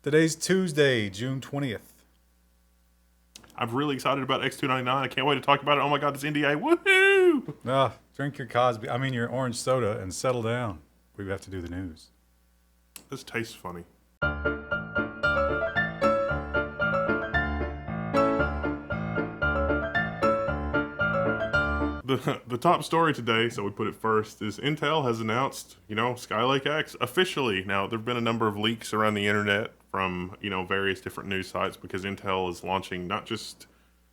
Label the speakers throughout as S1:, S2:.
S1: Today's Tuesday, June 20th.
S2: I'm really excited about X299. I can't wait to talk about it. Oh my god, this NDA. Woohoo!
S1: Drink your your orange soda and settle down. We have to do the news.
S2: This tastes funny. The top story today, so we put it first, is Intel has announced, Skylake-X officially. Now, there have been a number of leaks around the internet from, various different news sites because Intel is launching not just,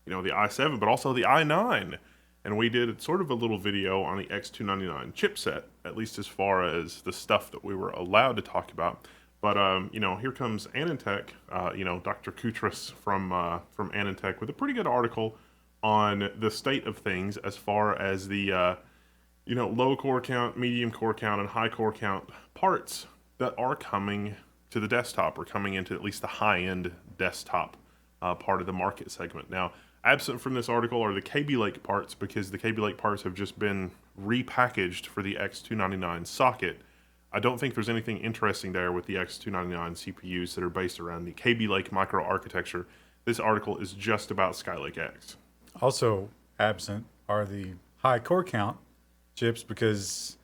S2: the i7, but also the i9. And we did sort of a little video on the X299 chipset, at least as far as the stuff that we were allowed to talk about. But, here comes Anantech, Dr. Koutras from Anantech with a pretty good article on the state of things as far as the, low core count, medium core count, and high core count parts that are coming to the desktop or coming into at least the high-end desktop part of the market segment. Now, absent from this article are the Kaby Lake parts because the Kaby Lake parts have just been repackaged for the X299 socket. I don't think there's anything interesting there with the X299 CPUs that are based around the Kaby Lake microarchitecture. This article is just about Skylake-X.
S1: Also absent are the high core count chips because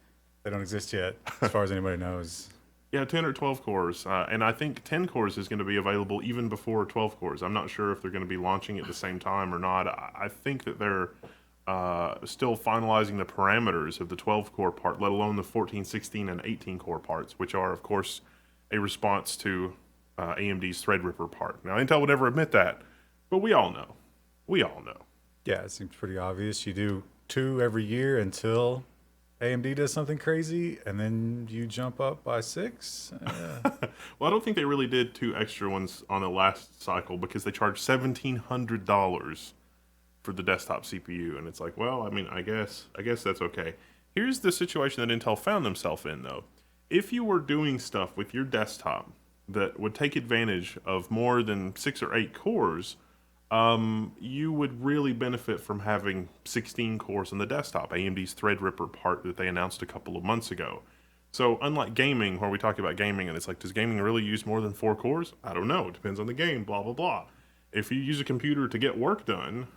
S1: they don't exist yet, as far as anybody knows.
S2: Yeah, 10 or 12 cores. And I think 10 cores is going to be available even before 12 cores. I'm not sure if they're going to be launching at the same time or not. I think that they're still finalizing the parameters of the 12-core part, let alone the 14, 16, and 18-core parts, which are, of course, a response to AMD's Threadripper part. Now, Intel would never admit that, but we all know. We all know.
S1: Yeah, it seems pretty obvious. You do 2 every year until AMD does something crazy, and then you jump up by 6.
S2: Well, I don't think they really did 2 extra ones on the last cycle because they charged $1,700 for the desktop CPU, and it's like, well, I mean, I guess that's okay. Here's the situation that Intel found themselves in, though. If you were doing stuff with your desktop that would take advantage of more than 6 or 8 cores, you would really benefit from having 16 cores on the desktop, AMD's Threadripper part that they announced a couple of months ago. So unlike gaming, where we talk about gaming and it's like, does gaming really use more than 4 cores? I don't know. It depends on the game, blah, blah, blah. If you use a computer to get work done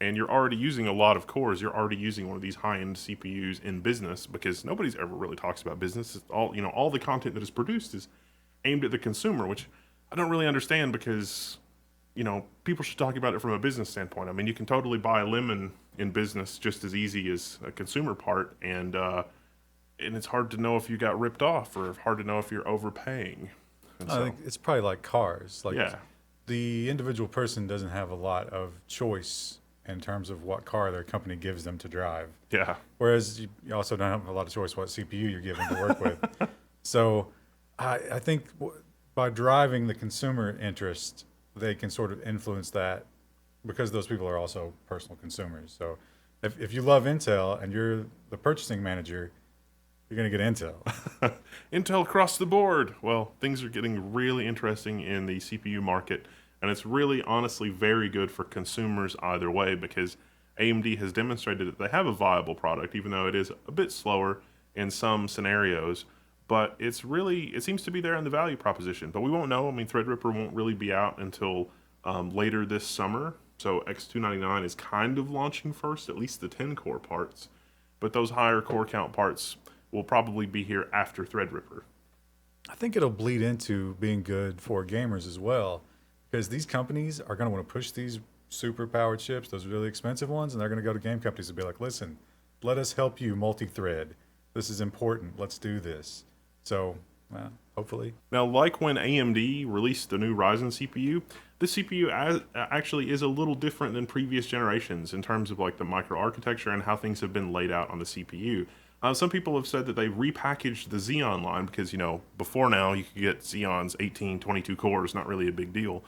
S2: and you're already using a lot of cores, you're already using one of these high-end CPUs in business, because nobody's ever really talks about business. It's all the content that is produced is aimed at the consumer, which I don't really understand because people should talk about it from a business standpoint. I mean, you can totally buy a lemon in business just as easy as a consumer part, and it's hard to know if you got ripped off or hard to know if you're overpaying.
S1: I think it's probably like cars. The individual person doesn't have a lot of choice in terms of what car their company gives them to drive.
S2: Yeah.
S1: Whereas you also don't have a lot of choice what CPU you're given to work with. So I think by driving the consumer interest, they can sort of influence that because those people are also personal consumers. So if you love Intel and you're the purchasing manager, you're going to get Intel.
S2: Intel across the board. Well, things are getting really interesting in the CPU market, and it's really honestly very good for consumers either way because AMD has demonstrated that they have a viable product, even though it is a bit slower in some scenarios. But it seems to be there in the value proposition. But we won't know. I mean, Threadripper won't really be out until later this summer. So X299 is kind of launching first, at least the 10-core parts. But those higher core count parts will probably be here after Threadripper.
S1: I think it'll bleed into being good for gamers as well, because these companies are going to want to push these super powered chips, those really expensive ones, and they're going to go to game companies and be like, listen, let us help you multi-thread. This is important. Let's do this. So, hopefully.
S2: Now, like when AMD released the new Ryzen CPU, this CPU actually is a little different than previous generations in terms of like the microarchitecture and how things have been laid out on the CPU. Some people have said that they repackaged the Xeon line because, before now you could get Xeon's 18, 22 cores, not really a big deal.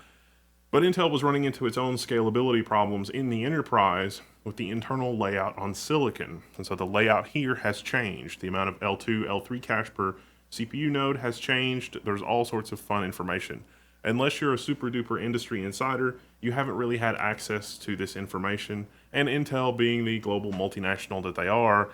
S2: But Intel was running into its own scalability problems in the enterprise with the internal layout on silicon. And so the layout here has changed. The amount of L2, L3 cache per CPU node has changed. There's all sorts of fun information. Unless you're a super duper industry insider, you haven't really had access to this information. And Intel, being the global multinational that they are,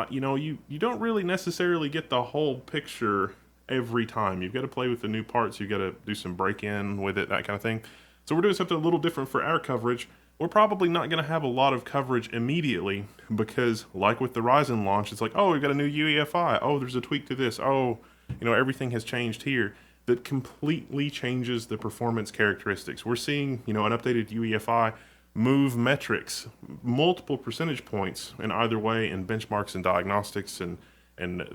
S2: you don't really necessarily get the whole picture every time. You've got to play with the new parts. You've got to do some break-in with it, that kind of thing. So we're doing something a little different for our coverage. We're probably not going to have a lot of coverage immediately because, like with the Ryzen launch, it's like, oh, we've got a new UEFI. Oh, there's a tweak to this. Oh, everything has changed here. That completely changes the performance characteristics. We're seeing, an updated UEFI move metrics multiple percentage points in either way in benchmarks and diagnostics and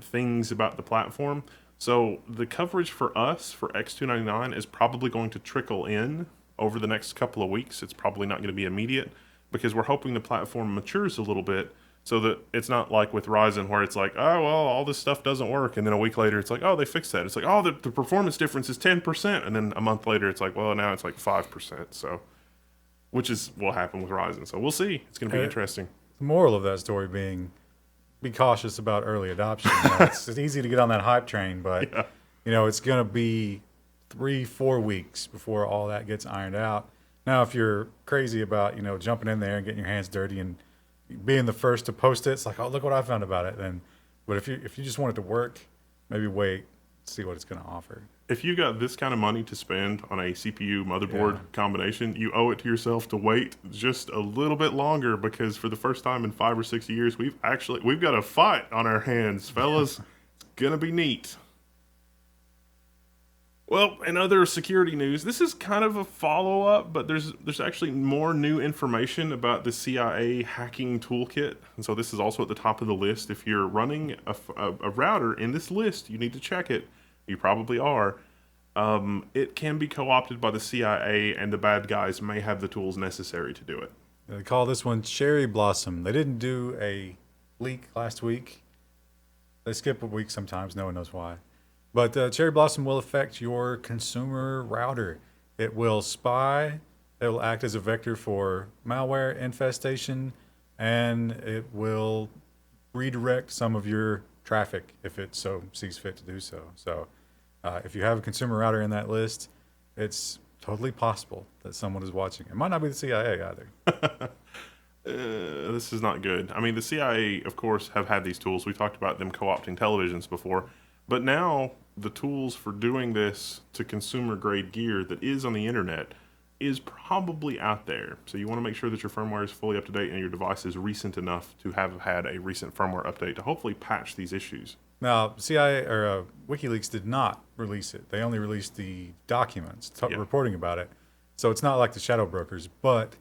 S2: things about the platform. So the coverage for us for X299 is probably going to trickle in over the next couple of weeks. It's probably not going to be immediate because we're hoping the platform matures a little bit so that it's not like with Ryzen where it's like, oh, well, all this stuff doesn't work. And then a week later, it's like, oh, they fixed that. It's like, oh, the performance difference is 10%. And then a month later, it's like, well, now it's like 5%. So, which is what happened with Ryzen. So we'll see. It's going to be interesting.
S1: The moral of that story being, be cautious about early adoption. It's easy to get on that hype train, but it's going to be 3-4 weeks before all that gets ironed out. Now, if you're crazy about jumping in there and getting your hands dirty and being the first to post it, it's like, oh, look what I found about it. But if you just want it to work, maybe wait, see what it's going to offer.
S2: If you got this kind of money to spend on a CPU motherboard combination, you owe it to yourself to wait just a little bit longer because for the first time in 5 or 6 years, we've got a fight on our hands, fellas. It's gonna be neat. Well, in other security news, this is kind of a follow-up, but there's actually more new information about the CIA hacking toolkit, and so this is also at the top of the list. If you're running a router in this list, you need to check it. You probably are. It can be co-opted by the CIA, and the bad guys may have the tools necessary to do it.
S1: They call this one Cherry Blossom. They didn't do a leak last week. They skip a week sometimes. No one knows why. But Cherry Blossom will affect your consumer router. It will spy. It will act as a vector for malware infestation, and it will redirect some of your traffic if it so sees fit to do so. So if you have a consumer router in that list, it's totally possible that someone is watching. It might not be the CIA either.
S2: This is not good. I mean, the CIA, of course, have had these tools. We talked about them co-opting televisions before. But now the tools for doing this to consumer-grade gear that is on the internet is probably out there. So you want to make sure that your firmware is fully up to date and your device is recent enough to have had a recent firmware update to hopefully patch these issues.
S1: Now, CIA or WikiLeaks did not release it. They only released the documents reporting about it. So it's not like the shadow brokers, but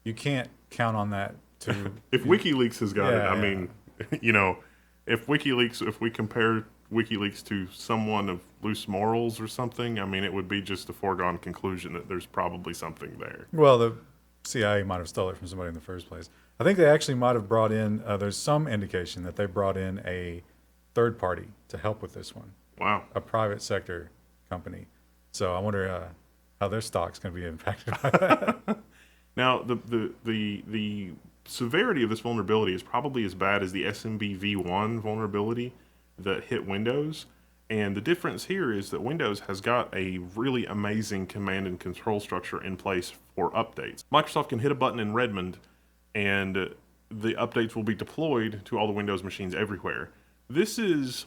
S1: you can't count on that to...
S2: If WikiLeaks has got it, I mean, if we compare WikiLeaks to someone of loose morals or something, I mean, it would be just a foregone conclusion that there's probably something there.
S1: Well, the CIA might have stole it from somebody in the first place. I think they actually might have brought in, there's some indication that they brought in a third party to help with this one.
S2: Wow.
S1: A private sector company. So I wonder how their stock's going to be impacted by that.
S2: Now, the severity of this vulnerability is probably as bad as the SMB v1 vulnerability that hit Windows. And the difference here is that Windows has got a really amazing command and control structure in place for updates. Microsoft can hit a button in Redmond and the updates will be deployed to all the Windows machines everywhere. This is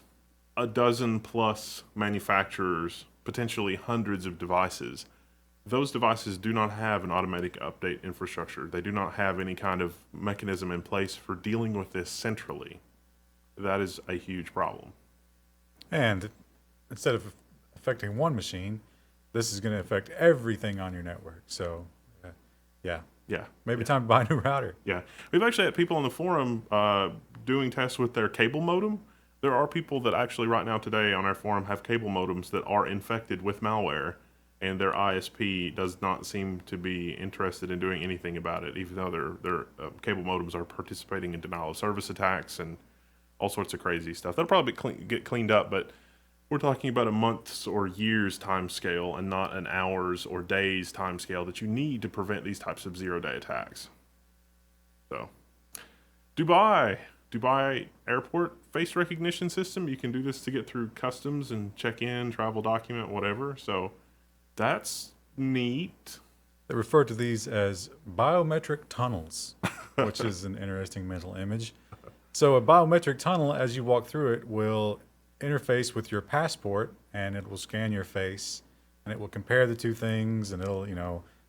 S2: a dozen plus manufacturers, potentially hundreds of devices. Those devices do not have an automatic update infrastructure. They do not have any kind of mechanism in place for dealing with this centrally. That is a huge problem.
S1: And instead of affecting one machine, this is going to affect everything on your network. So, maybe time to buy a new router.
S2: Yeah. We've actually had people on the forum doing tests with their cable modem. There are people that actually right now today on our forum have cable modems that are infected with malware, and their ISP does not seem to be interested in doing anything about it, even though their cable modems are participating in denial of service attacks and all sorts of crazy stuff. That'll probably get cleaned up, but we're talking about a months or years time scale and not an hours or days time scale that you need to prevent these types of zero-day attacks. So, Dubai airport face recognition system. You can do this to get through customs and check in, travel document, whatever. So that's neat.
S1: They refer to these as biometric tunnels, which is an interesting mental image. So a biometric tunnel, as you walk through it, will interface with your passport, and it will scan your face, and it will compare the two things, and it'll,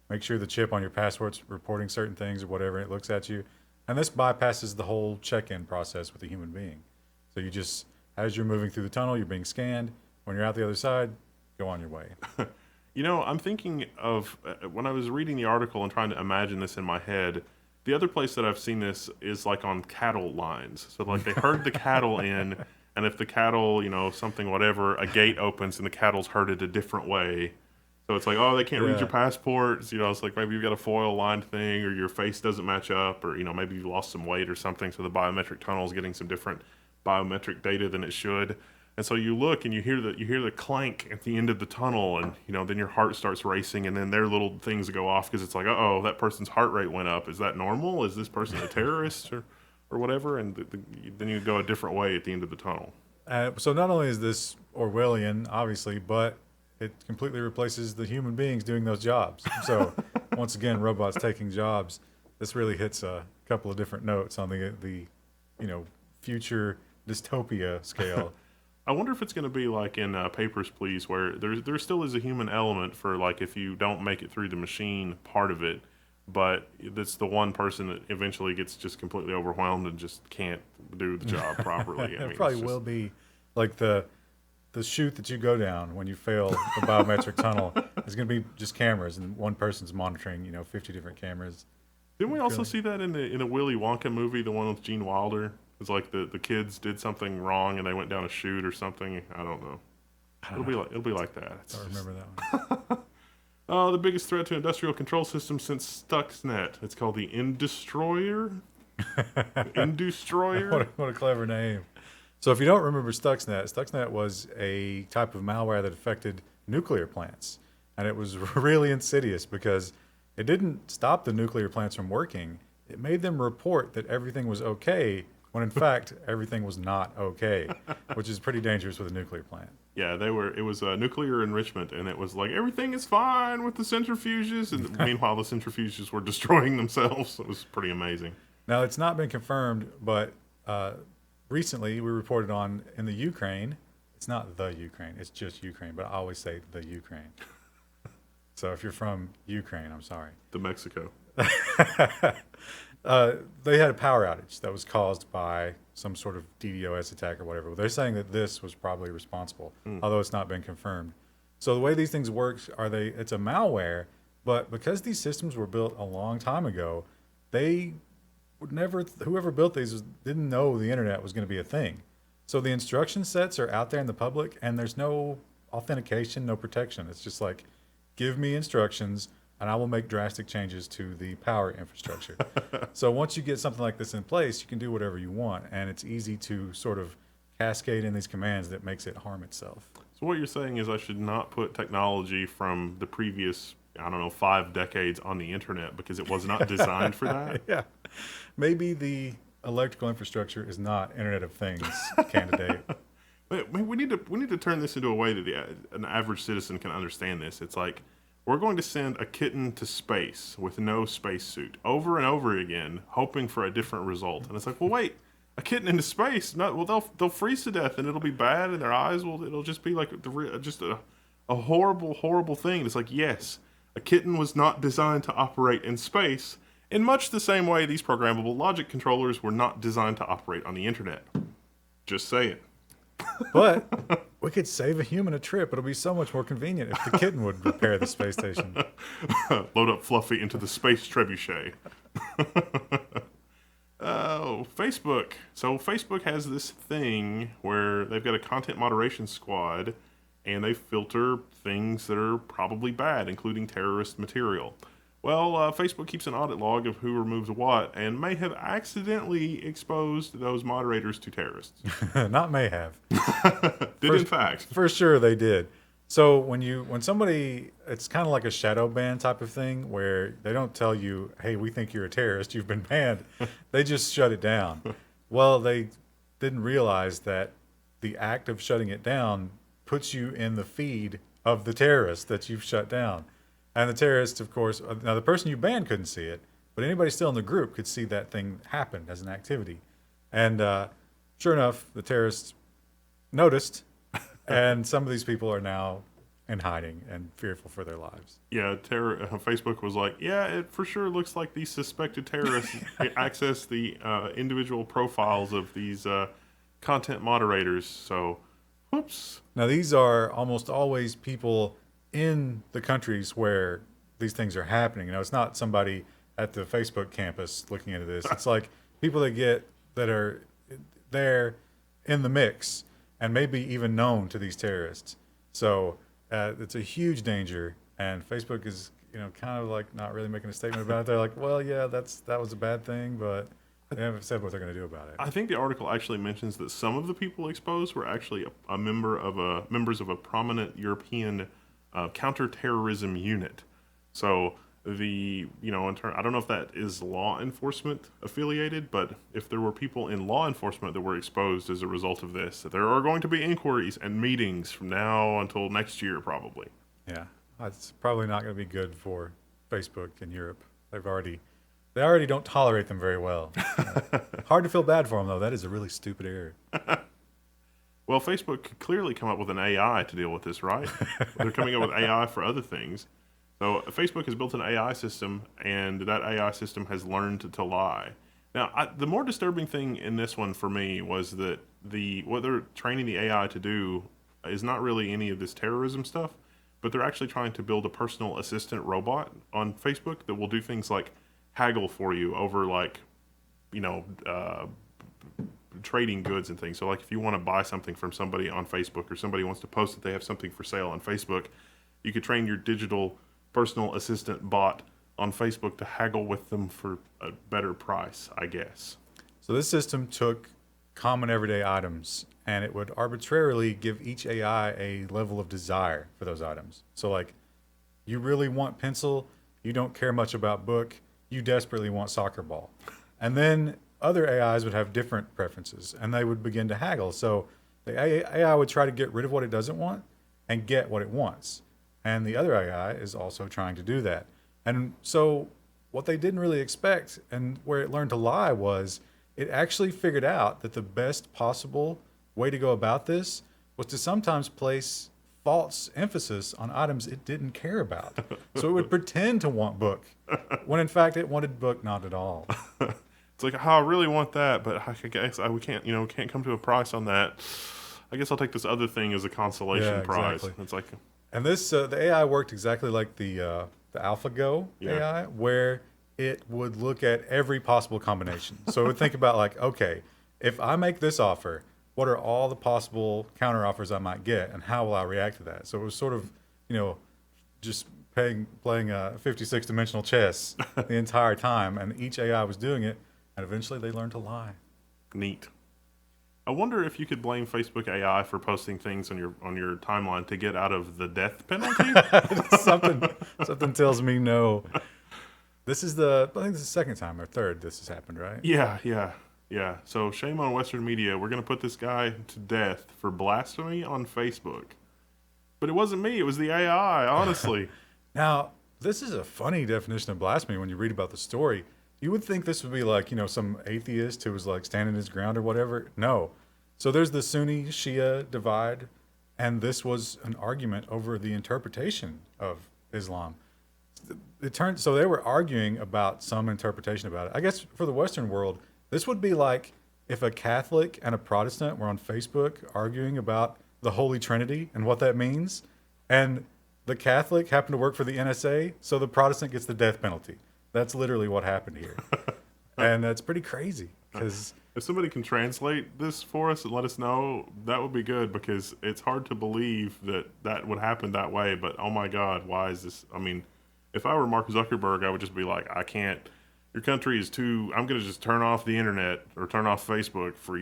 S1: make sure the chip on your passport's reporting certain things or whatever. It looks at you, and this bypasses the whole check-in process with a human being. So you just, as you're moving through the tunnel, you're being scanned. When you're out the other side, go on your way.
S2: I'm thinking of when I was reading the article and trying to imagine this in my head. The other place that I've seen this is like on cattle lines. So like they herd the cattle in, and if the cattle, something whatever, a gate opens and the cattle's herded a different way. So it's like, oh, they can't read your passports. It's like maybe you've got a foil lined thing, or your face doesn't match up, or maybe you lost some weight or something. So the biometric tunnel is getting some different biometric data than it should. And so you look and you hear the clank at the end of the tunnel, and then your heart starts racing, and then their little things go off because it's like, oh, that person's heart rate went up. Is that normal? Is this person a terrorist or whatever? And then you go a different way at the end of the tunnel.
S1: So not only is this Orwellian, obviously, but it completely replaces the human beings doing those jobs. So once again, robots taking jobs. This really hits a couple of different notes on the future dystopia scale.
S2: I wonder if it's going to be like in Papers, Please, where there still is a human element for, like, if you don't make it through the machine part of it, but it's the one person that eventually gets just completely overwhelmed and just can't do the job properly.
S1: It probably will be like the chute that you go down when you fail the biometric tunnel is going to be just cameras, and one person's monitoring 50 different cameras.
S2: Didn't we also see that in the Willy Wonka movie, the one with Gene Wilder? It's like the kids did something wrong and they went down a chute or something. I don't know. It'll be like that.
S1: I don't remember that one.
S2: The biggest threat to industrial control systems since Stuxnet. It's called the Industroyer. Industroyer.
S1: What a clever name. So if you don't remember Stuxnet was a type of malware that affected nuclear plants, and it was really insidious because it didn't stop the nuclear plants from working. It made them report that everything was okay, when in fact everything was not okay, which is pretty dangerous with a nuclear plant.
S2: Yeah, it was nuclear enrichment, and it was like everything is fine with the centrifuges, and meanwhile the centrifuges were destroying themselves. It was pretty amazing.
S1: Now it's not been confirmed, but recently we reported on in the Ukraine. It's not the Ukraine, it's just Ukraine, but I always say the Ukraine. So if you're from Ukraine, I'm sorry.
S2: The Mexico.
S1: They had a power outage that was caused by some sort of DDoS attack or whatever. They're saying that this was probably responsible, although it's not been confirmed. So the way these things work it's a malware, but because these systems were built a long time ago, they would whoever built these didn't know the internet was going to be a thing. So the instruction sets are out there in the public, and there's no authentication, no protection. It's just like, give me instructions, and I will make drastic changes to the power infrastructure. So once you get something like this in place, you can do whatever you want, and it's easy to sort of cascade in these commands that makes it harm itself.
S2: So what you're saying is I should not put technology from the previous, 5 decades on the internet because it was not designed for that?
S1: Yeah. Maybe the electrical infrastructure is not Internet of Things candidate.
S2: We need to turn this into a way that an average citizen can understand this. It's like, we're going to send a kitten to space with no spacesuit over and over again, hoping for a different result. And it's like, well, wait, a kitten into space? No, well, they'll freeze to death, and it'll be bad, and their eyes it'll just be like just a horrible, horrible thing. It's like, yes, a kitten was not designed to operate in space. In much the same way, these programmable logic controllers were not designed to operate on the internet. Just saying.
S1: But we could save a human a trip. It'll be so much more convenient if the kitten would repair the space station.
S2: Load up Fluffy into the space trebuchet. Oh, Facebook. So Facebook has this thing where they've got a content moderation squad, and they filter things that are probably bad, including terrorist material. Well, Facebook keeps an audit log of who removes what, and may have accidentally exposed those moderators to terrorists.
S1: Not may have.
S2: In fact.
S1: For sure they did. So when somebody, it's kind of like a shadow ban type of thing where they don't tell you, hey, we think you're a terrorist, you've been banned. They just shut it down. Well, they didn't realize that the act of shutting it down puts you in the feed of the terrorist that you've shut down. And the terrorist, of course, now the person you banned couldn't see it, but anybody still in the group could see that thing happen as an activity. And sure enough, the terrorists noticed, and some of these people are now in hiding and fearful for their lives.
S2: Yeah, Facebook was like, yeah, it for sure looks like these suspected terrorists access the individual profiles of these content moderators. So, whoops.
S1: Now, these are almost always people in the countries where these things are happening. You know, it's not somebody at the Facebook campus looking into this. It's like people that are there in the mix and maybe even known to these terrorists. So it's a huge danger, and Facebook is, kind of like not really making a statement about it. They're like, well, yeah, that was a bad thing, but they haven't said what they're going to do about it.
S2: I think the article actually mentions that some of the people exposed were actually members of a prominent European counterterrorism unit. So I don't know if that is law enforcement affiliated, but if there were people in law enforcement that were exposed as a result of this, there are going to be inquiries and meetings from now until next year, probably.
S1: Yeah, it's probably not going to be good for Facebook in Europe. They already don't tolerate them very well. Hard to feel bad for them, though. That is a really stupid error.
S2: Well, Facebook could clearly come up with an AI to deal with this, right? They're coming up with AI for other things. So Facebook has built an AI system, and that AI system has learned to lie. Now, the more disturbing thing in this one for me was that what they're training the AI to do is not really any of this terrorism stuff, but they're actually trying to build a personal assistant robot on Facebook that will do things like haggle for you over trading goods and things. So like if you want to buy something from somebody on Facebook, or somebody wants to post that they have something for sale on Facebook, you could train your digital personal assistant bot on Facebook to haggle with them for a better price, I guess.
S1: So this system took common everyday items, and it would arbitrarily give each AI a level of desire for those items. So like, you really want pencil, you don't care much about book, you desperately want soccer ball. And then other AIs would have different preferences, and they would begin to haggle. So the AI would try to get rid of what it doesn't want and get what it wants. And the other AI is also trying to do that. And so what they didn't really expect, and where it learned to lie, was it actually figured out that the best possible way to go about this was to sometimes place false emphasis on items it didn't care about. So it would pretend to want book, when in fact it wanted book not at all.
S2: It's like, I really want that, but I guess we can't come to a price on that. I guess I'll take this other thing as a consolation prize.
S1: Exactly.
S2: It's like,
S1: and this the AI worked exactly like the AlphaGo AI, where it would look at every possible combination. So it would think about like, okay, if I make this offer, what are all the possible counter offers I might get, and how will I react to that? So it was sort of, just playing a 56-dimensional chess the entire time, and each AI was doing it, and eventually they learned to lie.
S2: Neat. I wonder if you could blame Facebook AI for posting things on your timeline to get out of the death penalty.
S1: something tells me no. I think this is the second time or third this has happened, right?
S2: Yeah. So shame on Western media. We're going to put this guy to death for blasphemy on Facebook. But it wasn't me. It was the AI, honestly.
S1: Now, this is a funny definition of blasphemy when you read about the story. You would think this would be like, some atheist who was like standing his ground or whatever. No. So there's the Sunni Shia divide, and this was an argument over the interpretation of Islam. So they were arguing about some interpretation about it. I guess for the Western world, this would be like if a Catholic and a Protestant were on Facebook arguing about the Holy Trinity and what that means, and the Catholic happened to work for the NSA, so the Protestant gets the death penalty. That's literally what happened here. And that's pretty crazy. Because
S2: if somebody can translate this for us and let us know, that would be good, because it's hard to believe that would happen that way. But oh my God, why is this? I mean, if I were Mark Zuckerberg, I would just be like, I can't, your country is too, I'm going to just turn off the internet or turn off Facebook for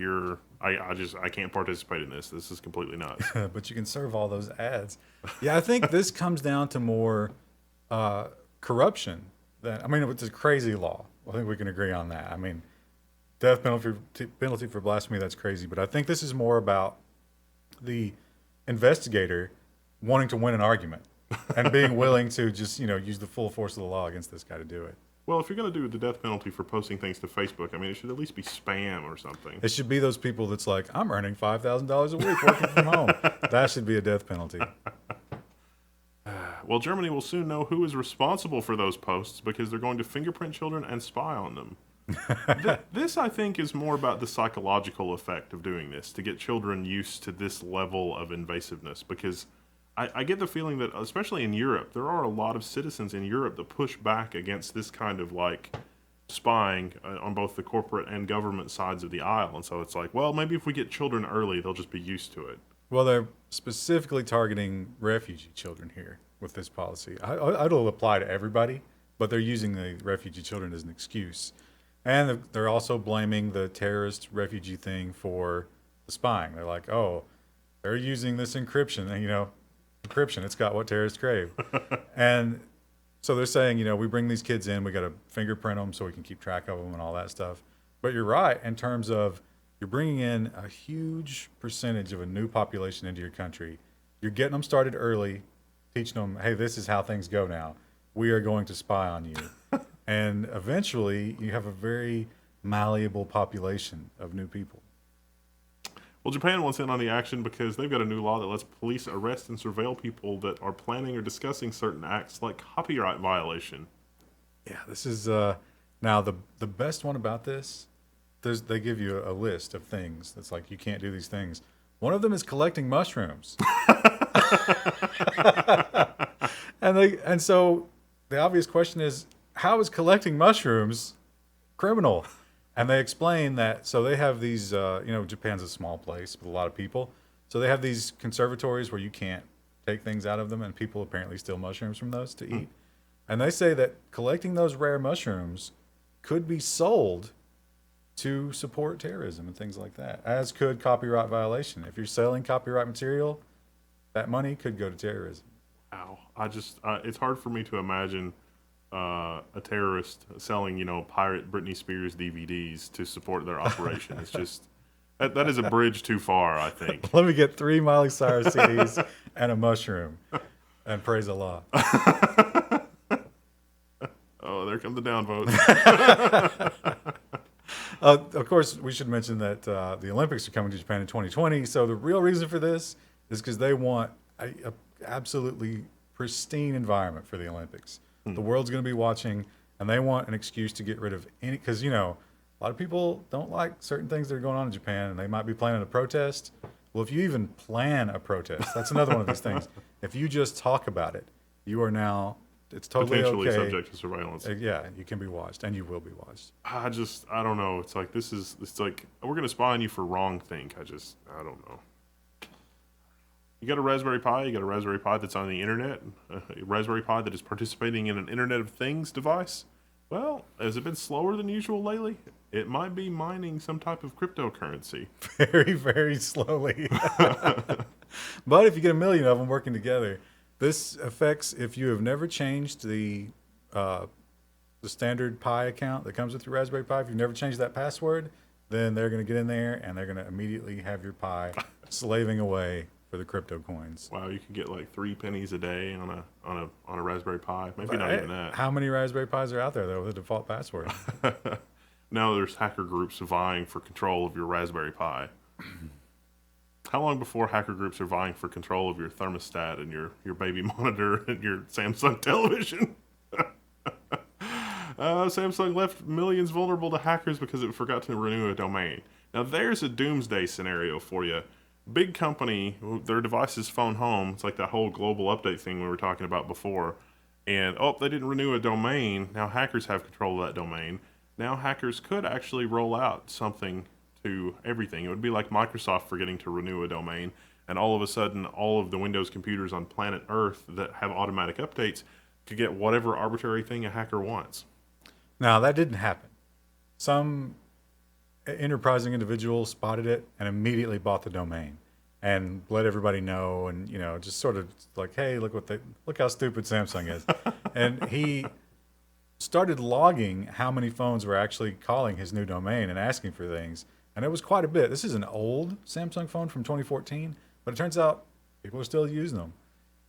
S2: I can't participate in this. This is completely nuts.
S1: But you can serve all those ads. Yeah, I think this comes down to more corruption. It's a crazy law. I think we can agree on that. I mean, death penalty for blasphemy, that's crazy. But I think this is more about the investigator wanting to win an argument and being willing to just, use the full force of the law against this guy to do it.
S2: Well, if you're going to do the death penalty for posting things to Facebook, I mean, it should at least be spam or something.
S1: It should be those people that's like, I'm earning $5,000 a week working from home. That should be a death penalty.
S2: Well, Germany will soon know who is responsible for those posts because they're going to fingerprint children and spy on them. This, I think, is more about the psychological effect of doing this, to get children used to this level of invasiveness, because I get the feeling that, especially in Europe, there are a lot of citizens in Europe that push back against this kind of, like, spying on both the corporate and government sides of the aisle. And so it's like, well, maybe if we get children early, they'll just be used to it.
S1: Well, they're specifically targeting refugee children here with this policy. It'll apply to everybody, but they're using the refugee children as an excuse. And they're also blaming the terrorist refugee thing for the spying. They're like, oh, they're using this encryption. And, encryption, it's got what terrorists crave. And so they're saying, we bring these kids in, we got to fingerprint them so we can keep track of them and all that stuff. But you're right in terms of you're bringing in a huge percentage of a new population into your country. You're getting them started early, teaching them, hey, this is how things go now. We are going to spy on you. And eventually you have a very malleable population of new people.
S2: Well, Japan wants in on the action because they've got a new law that lets police arrest and surveil people that are planning or discussing certain acts like copyright violation.
S1: Yeah, this is now the best one about this. They give you a list of things that's like you can't do these things. One of them is collecting mushrooms. And so the obvious question is, how is collecting mushrooms criminal? And they explain that, so they have these, Japan's a small place with a lot of people. So they have these conservatories where you can't take things out of them, and people apparently steal mushrooms from those to eat. And they say that collecting those rare mushrooms could be sold to support terrorism and things like that, as could copyright violation. If you're selling copyright material, that money could go to terrorism.
S2: Wow. It's hard for me to imagine a terrorist selling, pirate Britney Spears DVDs to support their operation. It's just, that is a bridge too far, I think.
S1: Let me get 3 Miley Cyrus CDs and a mushroom, and praise Allah.
S2: Oh, there come the downvotes.
S1: Of course, we should mention that the Olympics are coming to Japan in 2020. So the real reason for this is because they want a absolutely pristine environment for the Olympics. The world's going to be watching, and they want an excuse to get rid of any, because, a lot of people don't like certain things that are going on in Japan, and they might be planning a protest. Well, if you even plan a protest, that's another one of these things. If you just talk about it, you are now, it's totally
S2: Potentially
S1: okay.
S2: subject to surveillance.
S1: Yeah, you can be watched, and you will be watched.
S2: I don't know. It's like, it's like, we're going to spy on you for wrong think. I don't know. You got a Raspberry Pi, that's on the internet, a Raspberry Pi that is participating in an Internet of Things device. Well, has it been slower than usual lately? It might be mining some type of cryptocurrency.
S1: Very, very slowly. But if you get 1 million of them working together, this affects, if you have never changed the standard Pi account that comes with your Raspberry Pi, if you've never changed that password, then they're going to get in there and they're going to immediately have your Pi slaving away for the crypto coins.
S2: Wow, you can get like 3 pennies a day on a Raspberry Pi. Maybe not even that.
S1: How many Raspberry Pis are out there though with a default password?
S2: Now there's hacker groups vying for control of your Raspberry Pi. How long before hacker groups are vying for control of your thermostat and your baby monitor and your Samsung television? Samsung left millions vulnerable to hackers because it forgot to renew a domain. Now there's a doomsday scenario for you. Big company, their devices phone home. It's like that whole global update thing we were talking about before. And, they didn't renew a domain. Now hackers have control of that domain. Now hackers could actually roll out something to everything. It would be like Microsoft forgetting to renew a domain. And all of a sudden, all of the Windows computers on planet Earth that have automatic updates could get whatever arbitrary thing a hacker wants.
S1: Now, that didn't happen. Some enterprising individual spotted it and immediately bought the domain and let everybody know, and just sort of like, hey, look how stupid Samsung is. And he started logging how many phones were actually calling his new domain and asking for things, and it was quite a bit. This is an old Samsung phone from 2014, but it turns out people are still using them.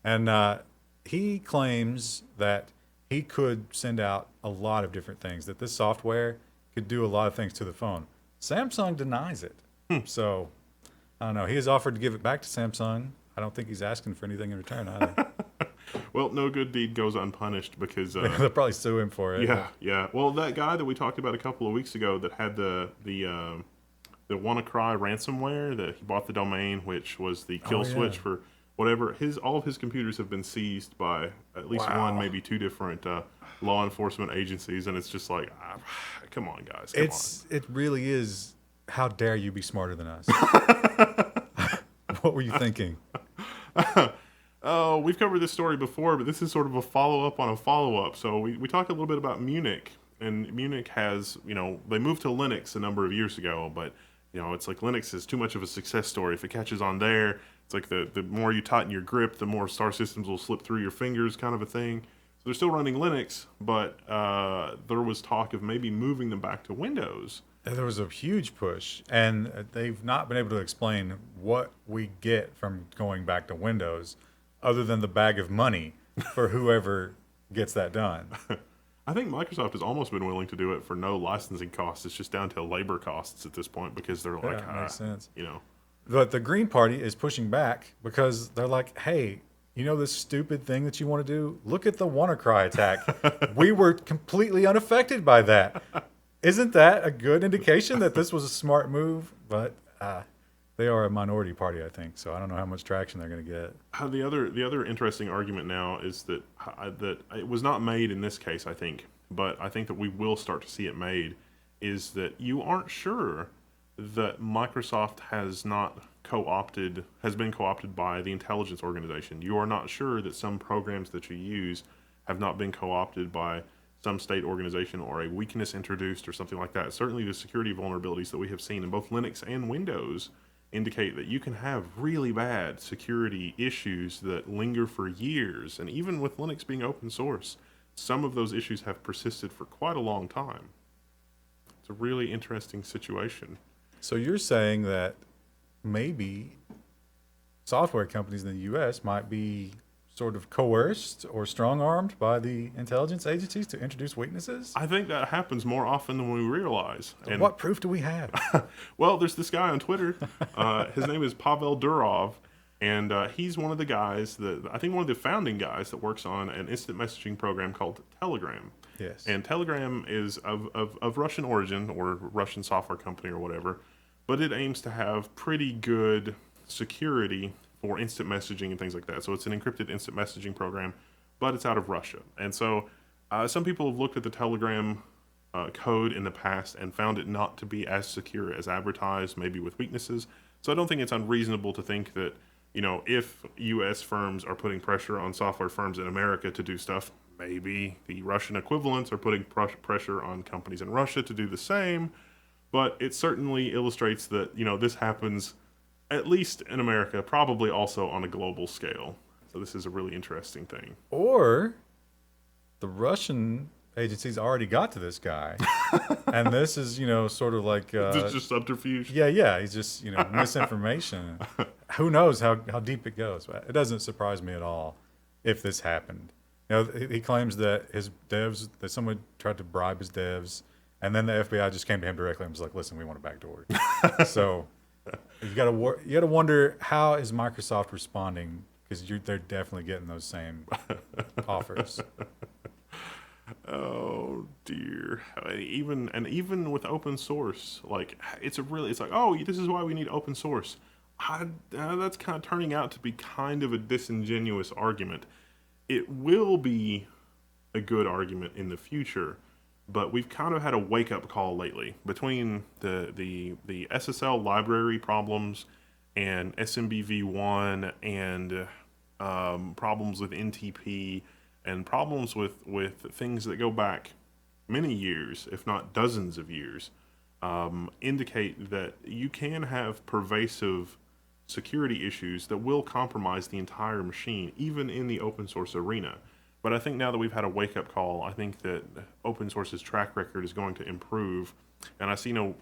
S1: And he claims that he could send out a lot of different things, that this software could do a lot of things to the phone. Samsung denies it. So, I don't know. He has offered to give it back to Samsung. I don't think he's asking for anything in return either.
S2: Well, no good deed goes unpunished because
S1: They'll probably sue him for it.
S2: yeah. Well, that guy that we talked about a couple of weeks ago that had the WannaCry ransomware, that he bought the domain, which was the kill switch for whatever. All of his computers have been seized by at least one, maybe two different law enforcement agencies, and it's just like, come on, guys, come on.
S1: It really is. How dare you be smarter than us? What were you thinking?
S2: Oh, we've covered this story before, but this is sort of a follow-up on a follow-up. So we talked a little bit about Munich, and Munich has, they moved to Linux a number of years ago, but, it's like Linux is too much of a success story. If it catches on there, it's like the more you tighten your grip, the more star systems will slip through your fingers kind of a thing. So they're still running Linux, but there was talk of maybe moving them back to Windows.
S1: There was a huge push, and they've not been able to explain what we get from going back to Windows, other than the bag of money for whoever gets that done.
S2: I think Microsoft has almost been willing to do it for no licensing costs. It's just down to labor costs at this point because they're like,
S1: makes sense.
S2: But
S1: the Green Party is pushing back because they're like, hey, this stupid thing that you want to do? Look at the WannaCry attack. We were completely unaffected by that. Isn't that a good indication that this was a smart move? But they are a minority party, I think, so I don't know how much traction they're going to get.
S2: The other interesting argument now is that it was not made in this case, I think, but I think that we will start to see it made, is that you aren't sure that Microsoft has been co-opted by the intelligence organization. You are not sure that some programs that you use have not been co-opted by some state organization or a weakness introduced or something like that. Certainly the security vulnerabilities that we have seen in both Linux and Windows indicate that you can have really bad security issues that linger for years. And even with Linux being open source, some of those issues have persisted for quite a long time. It's a really interesting situation.
S1: So you're saying that maybe software companies in the U.S. might be sort of coerced or strong-armed by the intelligence agencies to introduce weaknesses?
S2: I think that happens more often than we realize.
S1: And what proof do we have?
S2: Well, there's this guy on Twitter. His name is Pavel Durov, and he's one of the guys I think one of the founding guys that works on an instant messaging program called Telegram.
S1: Yes.
S2: And Telegram is of Russian origin, or Russian software company or whatever, but it aims to have pretty good security for instant messaging and things like that. So it's an encrypted instant messaging program, but it's out of Russia. And so some people have looked at the Telegram code in the past and found it not to be as secure as advertised, maybe with weaknesses. So I don't think it's unreasonable to think that, if U.S. firms are putting pressure on software firms in America to do stuff, maybe the Russian equivalents are putting pressure on companies in Russia to do the same. But it certainly illustrates that, this happens at least in America, probably also on a global scale. So this is a really interesting thing.
S1: Or the Russian agencies already got to this guy. And this is, sort of like...
S2: It's just subterfuge?
S1: Yeah. He's just, misinformation. Who knows how deep it goes. But it doesn't surprise me at all if this happened. He claims that his devs, that someone tried to bribe his devs, and then the FBI just came to him directly and was like, listen, we want a backdoor. So... You gotta wonder, how is Microsoft responding, because they're definitely getting those same offers.
S2: Oh dear. Even with open source, like it's like, oh, this is why we need open source. That's kind of turning out to be kind of a disingenuous argument. It will be a good argument in the future. But we've kind of had a wake-up call lately between the SSL library problems and SMBv1 and problems with NTP and problems with things that go back many years, if not dozens of years, indicate that you can have pervasive security issues that will compromise the entire machine, even in the open source arena. But I think now that we've had a wake-up call, I think that open source's track record is going to improve, and I see no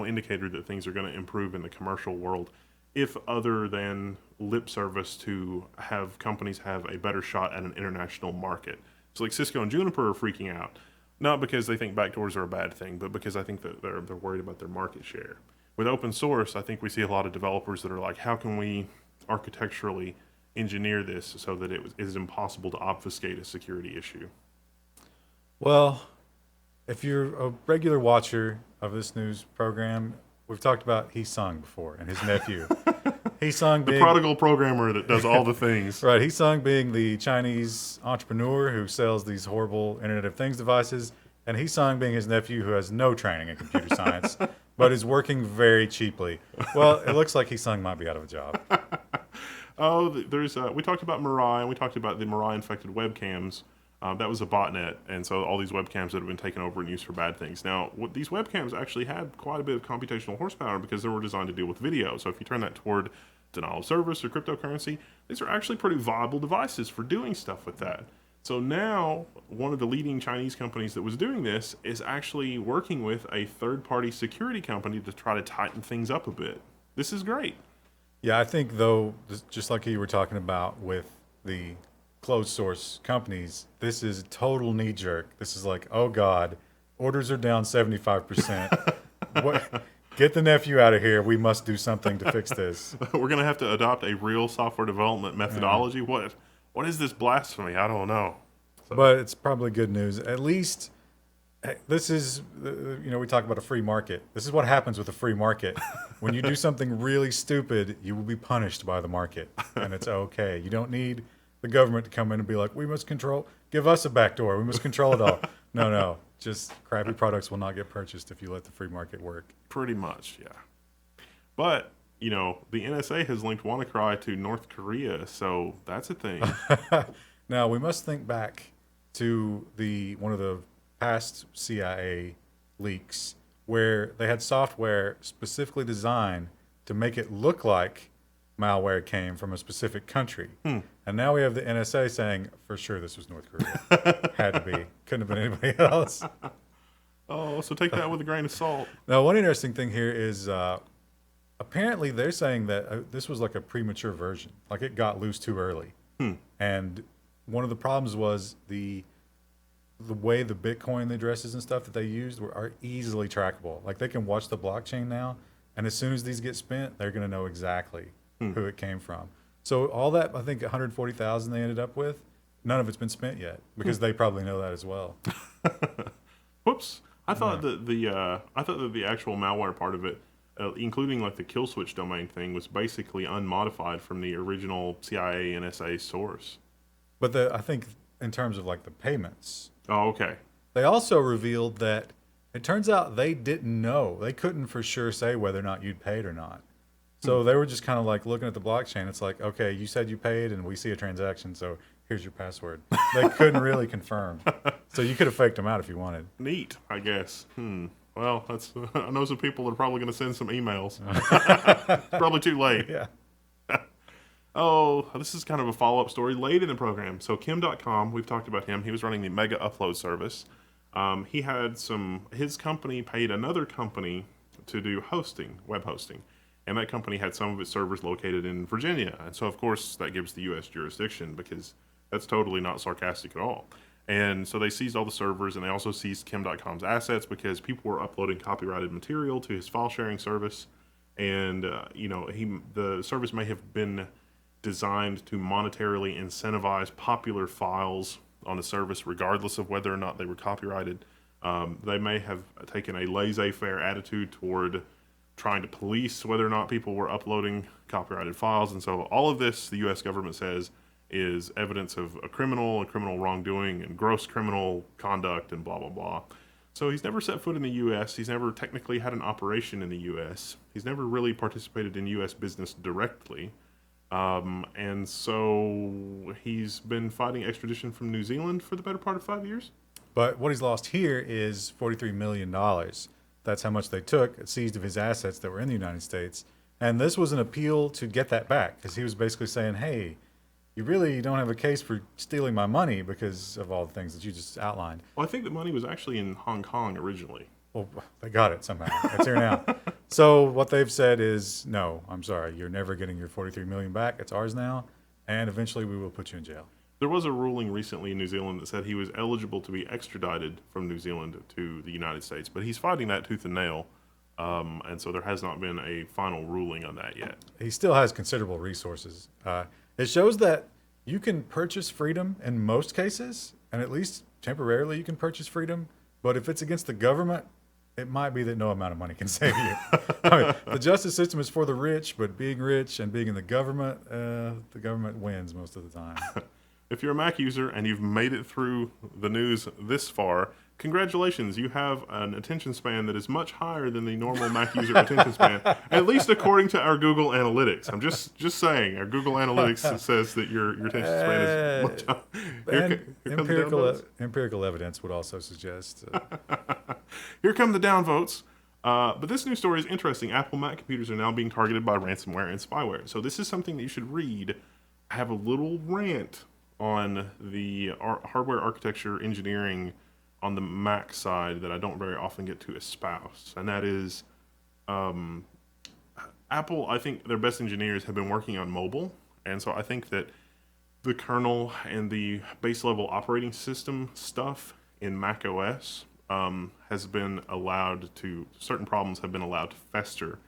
S2: indicator that things are going to improve in the commercial world, if other than lip service to have companies have a better shot at an international market. So like Cisco and Juniper are freaking out, not because they think backdoors are a bad thing, but because I think that they're worried about their market share. With open source, I think we see a lot of developers that are like, how can we architecturally engineer this so that it is impossible to obfuscate a security issue?
S1: Well, if you're a regular watcher of this news program, we've talked about Hee-sung before and his nephew. Hee-sung
S2: The
S1: being
S2: prodigal programmer that does all the things.
S1: right. Hee-sung being the Chinese entrepreneur who sells these horrible Internet of Things devices, and Hee-sung being his nephew who has no training in computer science, but is working very cheaply. Well, it looks like Hee-sung might be out of a job.
S2: Oh, there's we talked about Mirai, and we talked about the Mirai-infected webcams. That was a botnet, and so all these webcams that have been taken over and used for bad things. Now, these webcams actually had quite a bit of computational horsepower because they were designed to deal with video. So if you turn that toward denial of service or cryptocurrency, these are actually pretty viable devices for doing stuff with that. So now, one of the leading Chinese companies that was doing this is actually working with a third-party security company to try to tighten things up a bit. This is great.
S1: Yeah, I think, though, just like you were talking about with the closed source companies, this is total knee jerk. This is like, oh God, orders are down 75%. What? Get the nephew out of here. We must do something to fix this.
S2: We're going to have to adopt a real software development methodology. Yeah. What is this blasphemy? I don't know. So.
S1: But it's probably good news. At least this is, we talk about a free market. This is what happens with a free market. When you do something really stupid, you will be punished by the market, and it's okay. You don't need the government to come in and be like, give us a backdoor. We must control it all. No. Just crappy products will not get purchased if you let the free market work.
S2: Pretty much, yeah. But, the NSA has linked WannaCry to North Korea, so that's a thing.
S1: Now, we must think back to one of the past CIA leaks where they had software specifically designed to make it look like malware came from a specific country. And now we have the NSA saying, for sure this was North Korea. Had to be. Couldn't have been anybody else.
S2: Oh, so take that with a grain of salt.
S1: Now, one interesting thing here is apparently they're saying that this was like a premature version. Like it got loose too early. And one of the problems was the way the Bitcoin addresses and stuff that they used are easily trackable. Like they can watch the blockchain now, and as soon as these get spent, they're going to know exactly who it came from. So all that, I think 140,000 they ended up with, none of it's been spent yet because they probably know that as well.
S2: Whoops! I thought that the actual malware part of it, including like the kill switch domain thing, was basically unmodified from the original CIA NSA source.
S1: But I think in terms of like the payments.
S2: Oh, okay.
S1: They also revealed that it turns out they didn't know. They couldn't for sure say whether or not you'd paid or not. So they were just kind of like looking at the blockchain. It's like, okay, you said you paid and we see a transaction, so here's your password. They couldn't really confirm. So you could have faked them out if you wanted.
S2: Neat, I guess. Well, I know some people that are probably going to send some emails. Probably too late.
S1: Yeah.
S2: Oh, this is kind of a follow-up story late in the program. So Kim.com, we've talked about him. He was running the mega upload service. He had his company paid another company to do hosting, web hosting. And that company had some of its servers located in Virginia. And so, of course, that gives the U.S. jurisdiction because that's totally not sarcastic at all. And so they seized all the servers, and they also seized Kim.com's assets because people were uploading copyrighted material to his file sharing service. And, the service may have been designed to monetarily incentivize popular files on the service regardless of whether or not they were copyrighted. They may have taken a laissez-faire attitude toward trying to police whether or not people were uploading copyrighted files. And so all of this, the U.S. government says, is evidence of a criminal wrongdoing and gross criminal conduct and blah, blah, blah. So he's never set foot in the U.S. He's never technically had an operation in the U.S. He's never really participated in U.S. business directly. And so he's been fighting extradition from New Zealand for the better part of 5 years.
S1: But what he's lost here is $43 million. That's how much they took, seized of his assets that were in the United States. And this was an appeal to get that back because he was basically saying, hey, you really don't have a case for stealing my money because of all the things that you just outlined.
S2: Well, I think the money was actually in Hong Kong originally.
S1: Well, they got it somehow. It's here now. So what they've said is, no, I'm sorry. You're never getting your $43 million back. It's ours now. And eventually we will put you in jail.
S2: There was a ruling recently in New Zealand that said he was eligible to be extradited from New Zealand to the United States, but he's fighting that tooth and nail, and so there has not been a final ruling on that yet.
S1: He still has considerable resources. It shows that you can purchase freedom in most cases, and at least temporarily you can purchase freedom. But if it's against the government, it might be that no amount of money can save you. I mean, the justice system is for the rich, but being rich and being in the government wins most of the time.
S2: If you're a Mac user and you've made it through the news this far, congratulations, you have an attention span that is much higher than the normal Mac user attention span, at least according to our Google Analytics. I'm just saying, our Google Analytics says that your attention span is much higher.
S1: Empirical evidence would also suggest.
S2: Here come the downvotes. But this news story is interesting. Apple Mac computers are now being targeted by ransomware and spyware. So this is something that you should read. I have a little rant on the hardware architecture engineering on the Mac side that I don't very often get to espouse, and that is Apple, I think their best engineers have been working on mobile, and so I think that the kernel and the base level operating system stuff in Mac OS has been allowed to, certain problems have been allowed to fester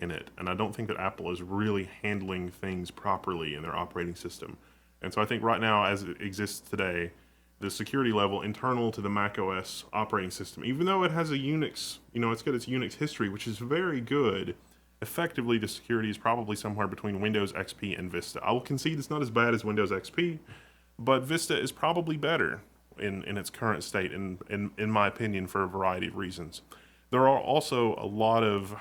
S2: in it, and I don't think that Apple is really handling things properly in their operating system. And so I think right now, as it exists today, the security level internal to the Mac OS operating system, even though it has a Unix, it's got its Unix history, which is very good, effectively the security is probably somewhere between Windows XP and Vista. I will concede it's not as bad as Windows XP, but Vista is probably better in its current state, in my opinion, for a variety of reasons. There are also a lot of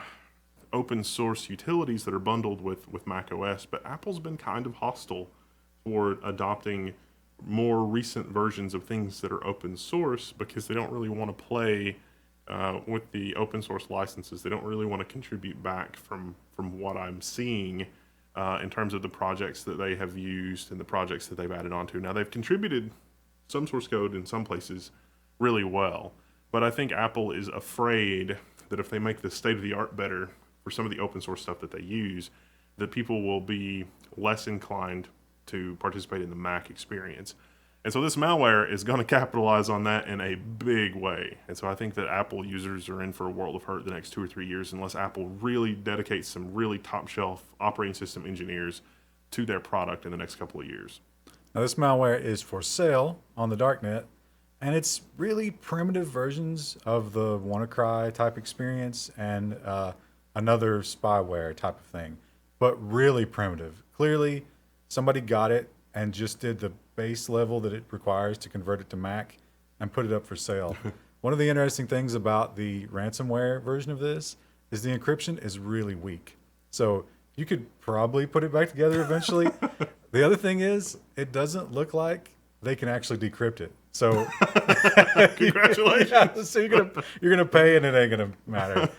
S2: open source utilities that are bundled with Mac OS, but Apple's been kind of hostile toward adopting more recent versions of things that are open source because they don't really want to play with the open source licenses. They don't really want to contribute back from what I'm seeing in terms of the projects that they have used and the projects that they've added onto. Now, they've contributed some source code in some places really well, but I think Apple is afraid that if they make the state of the art better for some of the open source stuff that they use, that people will be less inclined to participate in the Mac experience. And so this malware is going to capitalize on that in a big way. And so I think that Apple users are in for a world of hurt the next 2 or 3 years unless Apple really dedicates some really top shelf operating system engineers to their product in the next couple of years.
S1: Now, this malware is for sale on the darknet, and it's really primitive versions of the WannaCry type experience and another spyware type of thing, but really primitive. Clearly, somebody got it and just did the base level that it requires to convert it to Mac and put it up for sale. One of the interesting things about the ransomware version of this is the encryption is really weak. So you could probably put it back together eventually. The other thing is it doesn't look like they can actually decrypt it. So
S2: congratulations.
S1: Yeah, so you're gonna pay and it ain't gonna matter.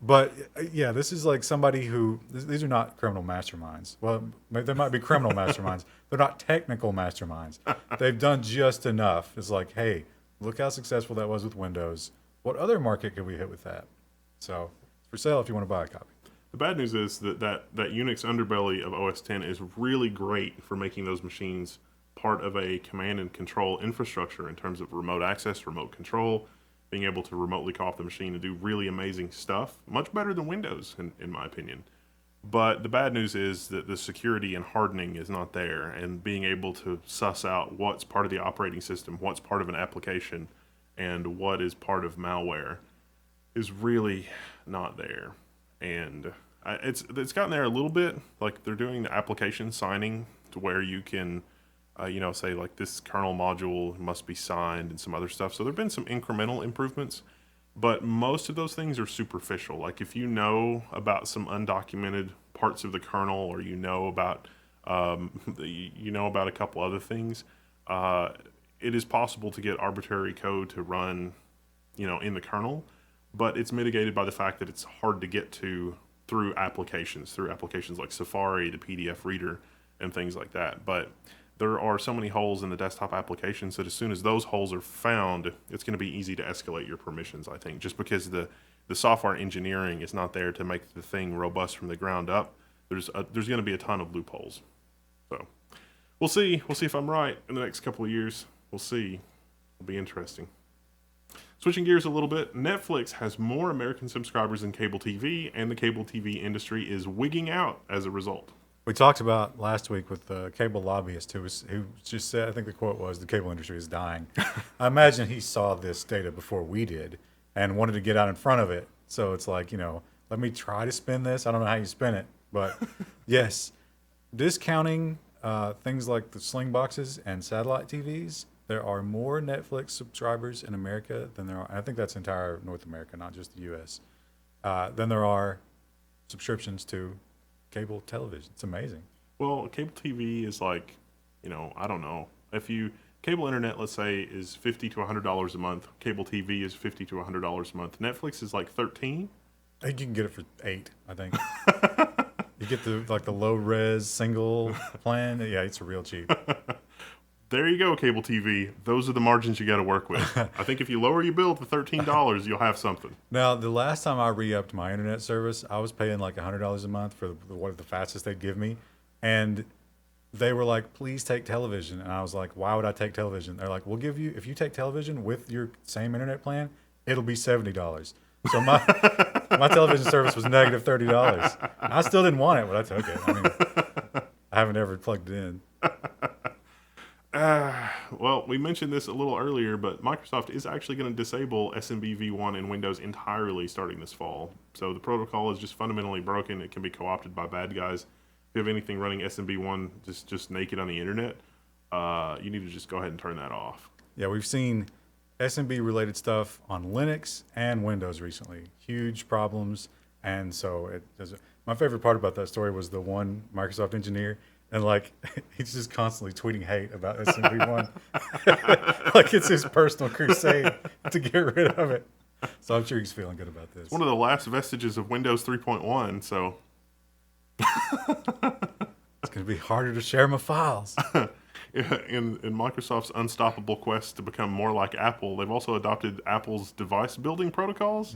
S1: But yeah, this is like somebody who these are not criminal masterminds. Well, they might be criminal masterminds. They're not technical masterminds. They've done just enough. It's like, hey, look how successful that was with Windows. What other market could we hit with that? So it's for sale if you want to buy a copy.
S2: The bad news is that Unix underbelly of OS X is really great for making those machines part of a command and control infrastructure in terms of remote access, remote control, being able to remotely call off the machine and do really amazing stuff. Much better than Windows, in my opinion. But the bad news is that the security and hardening is not there, and being able to suss out what's part of the operating system, what's part of an application, and what is part of malware is really not there. And it's gotten there a little bit. Like they're doing the application signing to where you can say like this kernel module must be signed and some other stuff. So there've been some incremental improvements, but most of those things are superficial. Like if you know about some undocumented parts of the kernel, or about a couple other things, it is possible to get arbitrary code to run, in the kernel, but it's mitigated by the fact that it's hard to get to through applications like Safari, the PDF reader, and things like that. But there are so many holes in the desktop applications that as soon as those holes are found, it's going to be easy to escalate your permissions, I think, just because the software engineering is not there to make the thing robust from the ground up. There's going to be a ton of loopholes. So We'll see. We'll see if I'm right in the next couple of years. We'll see. It'll be interesting. Switching gears a little bit, Netflix has more American subscribers than cable TV, and the cable TV industry is wigging out as a result.
S1: We talked about last week with the cable lobbyist who just said, I think the quote was, the cable industry is dying. I imagine he saw this data before we did and wanted to get out in front of it. So it's like, let me try to spin this. I don't know how you spin it, but yes, discounting things like the sling boxes and satellite TVs, there are more Netflix subscribers in America than there are, I think that's entire North America, not just the U.S., than there are subscriptions to cable television. It's amazing.
S2: Well, cable TV is like, I don't know. If cable internet, let's say, is $50 to $100 a month. Cable TV is $50 to $100 a month. Netflix is like $13.
S1: I think you can get it for $8, I think. You get the low res single plan. Yeah, it's real cheap.
S2: There you go, cable TV. Those are the margins you got to work with. I think if you lower your bill to $13, you'll have something.
S1: Now, the last time I re-upped my internet service, I was paying like $100 a month for the fastest they'd give me. And they were like, please take television. And I was like, why would I take television? They're like, we'll give you, if you take television with your same internet plan, it'll be $70. So my television service was negative $30. I still didn't want it, but I took it. I mean, I haven't ever plugged it in.
S2: Well, we mentioned this a little earlier, but Microsoft is actually going to disable SMB v1 in Windows entirely starting this fall. So the protocol is just fundamentally broken. It can be co-opted by bad guys. If you have anything running SMB1 just naked on the internet, you need to just go ahead and turn that off.
S1: Yeah, we've seen SMB related stuff on Linux and Windows recently. Huge problems. And so it doesn't. My favorite part about that story was the one Microsoft engineer. And like, he's just constantly tweeting hate about SMB1. Like it's his personal crusade to get rid of it. So I'm sure he's feeling good about this.
S2: It's one of the last vestiges of Windows 3.1, so.
S1: It's going to be harder to share my files.
S2: In Microsoft's unstoppable quest to become more like Apple, they've also adopted Apple's device building protocols.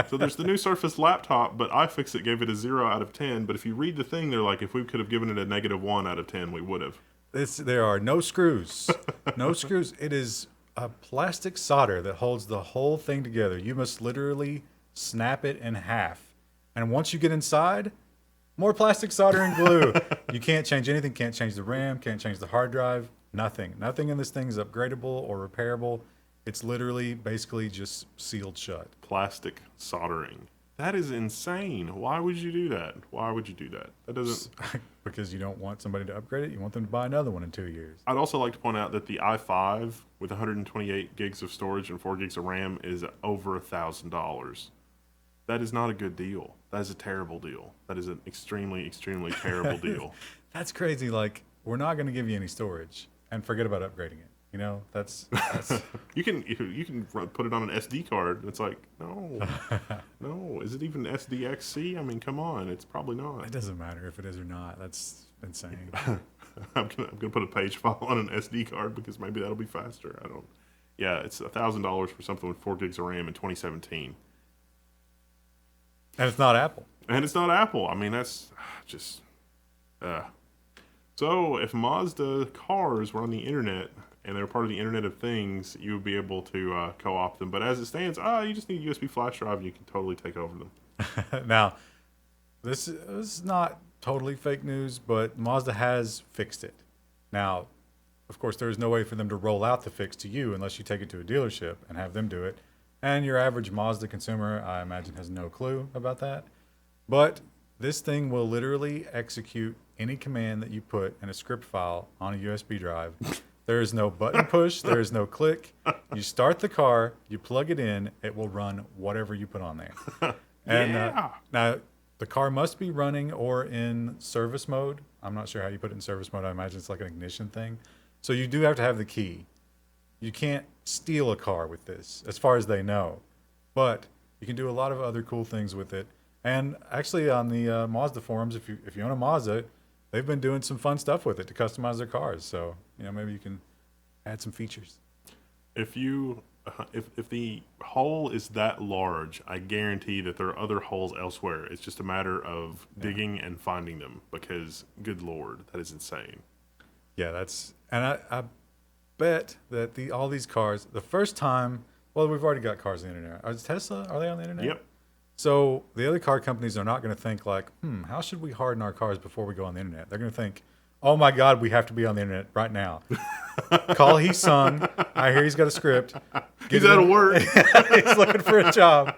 S2: So there's the new Surface laptop, but iFixit gave it a 0 out of 10. But if you read the thing, they're like, if we could have given it a -1 out of 10, we would have.
S1: There are no screws. No screws. It is a plastic solder that holds the whole thing together. You must literally snap it in half. And once you get inside, more plastic solder and glue. You can't change anything. Can't change the RAM. Can't change the hard drive. Nothing. Nothing in this thing is upgradable or repairable. It's literally basically just sealed shut.
S2: Plastic soldering. That is insane. Why would you do that? Why would you do that? That doesn't...
S1: Because you don't want somebody to upgrade it. You want them to buy another one in 2 years.
S2: I'd also like to point out that the i5 with 128 gigs of storage and 4 gigs of RAM is over $1,000. That is not a good deal. That is a terrible deal. That is an extremely, extremely terrible deal.
S1: That's crazy. Like, we're not going to give you any storage and forget about upgrading it. That's
S2: you can put it on an SD card. It's like, no. Is it even SDXC? I mean, come on. It's probably not.
S1: It doesn't matter if it is or not. That's insane.
S2: I'm gonna put a page file on an SD card because maybe that'll be faster. I don't. Yeah, it's $1,000 for something with 4 gigs of RAM in 2017.
S1: And it's not Apple.
S2: I mean, that's just... So, if Mazda cars were on the internet, and they're part of the Internet of Things, you would be able to co-opt them. But as it stands, you just need a USB flash drive, and you can totally take over them.
S1: Now, this is not totally fake news, but Mazda has fixed it. Now, of course, there is no way for them to roll out the fix to you unless you take it to a dealership and have them do it. And your average Mazda consumer, I imagine, has no clue about that. But this thing will literally execute any command that you put in a script file on a USB drive. There is no button push. There is no click. You start the car. You plug it in. It will run whatever you put on there. And now, the car must be running or in service mode. I'm not sure how you put it in service mode. I imagine it's like an ignition thing. So you do have to have the key. You can't steal a car with this, as far as they know. But you can do a lot of other cool things with it. And actually, on the Mazda forums, if you own a Mazda, they've been doing some fun stuff with it to customize their cars. So maybe you can add some features.
S2: If the hole is that large, I guarantee that there are other holes elsewhere. It's just a matter of digging and finding them. Because, good Lord, that is insane.
S1: Yeah, I bet that all these cars, the first time, well, we've already got cars on the internet. Is Tesla, are they on the internet?
S2: Yep.
S1: So the other car companies are not going to think like, how should we harden our cars before we go on the internet? They're going to think, oh my God, we have to be on the internet right now. Call He Sung. I hear he's got a script.
S2: He's out of work.
S1: He's looking for a job.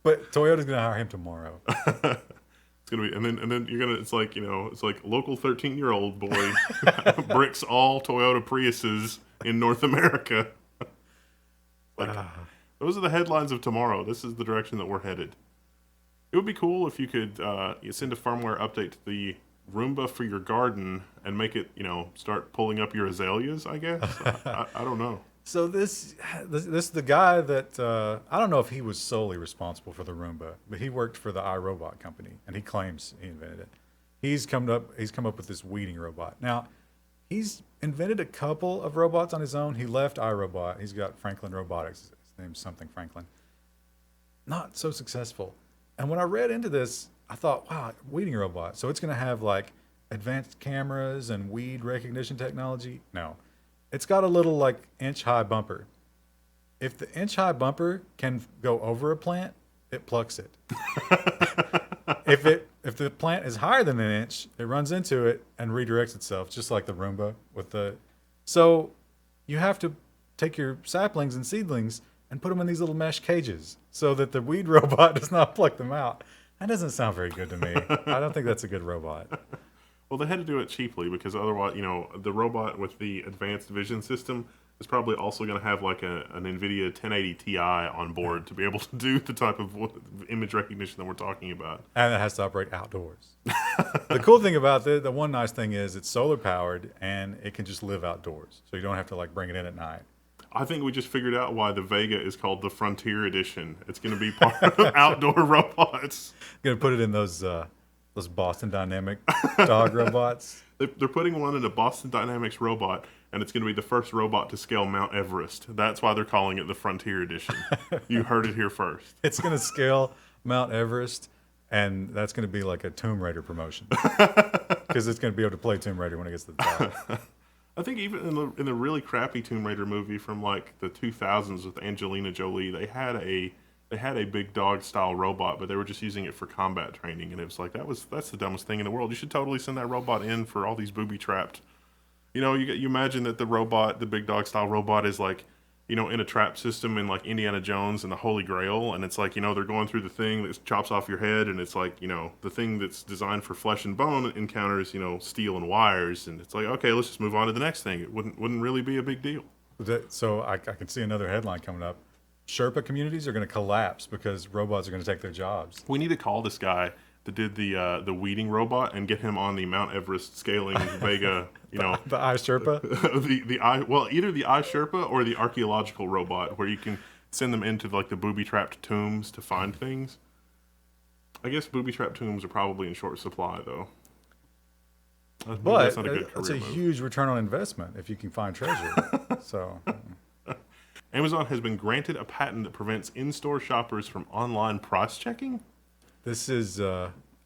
S1: But Toyota's going to hire him tomorrow.
S2: It's gonna be, and then you're gonna. It's like it's like local 13-year-old boy bricks all Toyota Priuses in North America. Those are the headlines of tomorrow. This is the direction that we're headed. It would be cool if you could send a firmware update to the Roomba for your garden and make it, start pulling up your azaleas, I guess. I don't know.
S1: So this is the guy that I don't know if he was solely responsible for the Roomba, but he worked for the iRobot company, and he claims he invented it. He's come up with this weeding robot. Now, he's invented a couple of robots on his own. He left iRobot. He's got Franklin Robotics. His name's something Franklin. Not so successful. And when I read into this, I thought, wow, weeding robot. So it's going to have like advanced cameras and weed recognition technology? No. It's got a little like inch-high bumper. If the inch-high bumper can go over a plant, it plucks it. If the plant is higher than an inch, it runs into it and redirects itself, just like the Roomba with the. So you have to take your saplings and seedlings and put them in these little mesh cages so that the weed robot does not pluck them out. That doesn't sound very good to me. I don't think that's a good robot.
S2: Well, they had to do it cheaply because otherwise, the robot with the advanced vision system is probably also going to have like an NVIDIA 1080 Ti on board to be able to do the type of image recognition that we're talking about.
S1: And it has to operate outdoors. The cool thing about the one nice thing is it's solar powered and it can just live outdoors. So you don't have to like bring it in at night.
S2: I think we just figured out why the Vega is called the Frontier Edition. It's going to be part of outdoor robots.
S1: Going to put it in those Boston Dynamic dog robots.
S2: They're putting one in a Boston Dynamics robot, and it's going to be the first robot to scale Mount Everest. That's why they're calling it the Frontier Edition. You heard it here first.
S1: It's going to scale Mount Everest, and that's going to be like a Tomb Raider promotion. Because it's going to be able to play Tomb Raider when it gets to the top.
S2: I think even in the really crappy Tomb Raider movie from like the 2000s with Angelina Jolie, they had a big dog style robot, but they were just using it for combat training, and it was like that's the dumbest thing in the world. You should totally send that robot in for all these booby trapped. You imagine that the big dog style robot is like, in a trap system in like Indiana Jones and the Holy Grail, and it's like, they're going through the thing that chops off your head, and it's like, the thing that's designed for flesh and bone encounters, steel and wires, and it's like, okay, let's just move on to the next thing. It wouldn't really be a big deal.
S1: So I can see another headline coming up. Sherpa communities are going to collapse because robots are going to take their jobs.
S2: We need to call this guy that did the weeding robot and get him on the Mount Everest scaling Vega,
S1: the iSherpa?
S2: Either the iSherpa or the archaeological robot where you can send them into like the booby-trapped tombs to find things. I guess booby-trapped tombs are probably in short supply, though.
S1: But it's a huge return on investment if you can find treasure. So...
S2: Amazon has been granted a patent that prevents in-store shoppers from online price checking?
S1: This is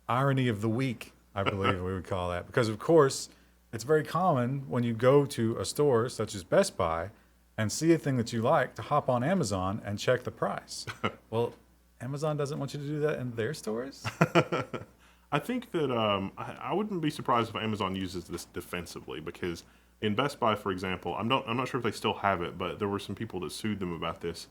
S1: irony of the week, I believe we would call that. Because, of course, it's very common when you go to a store such as Best Buy and see a thing that you like to hop on Amazon and check the price. Well, Amazon doesn't want you to do that in their stores?
S2: I think that I wouldn't be surprised if Amazon uses this defensively because in Best Buy, for example, I'm not sure if they still have it, but there were some people that sued them about this.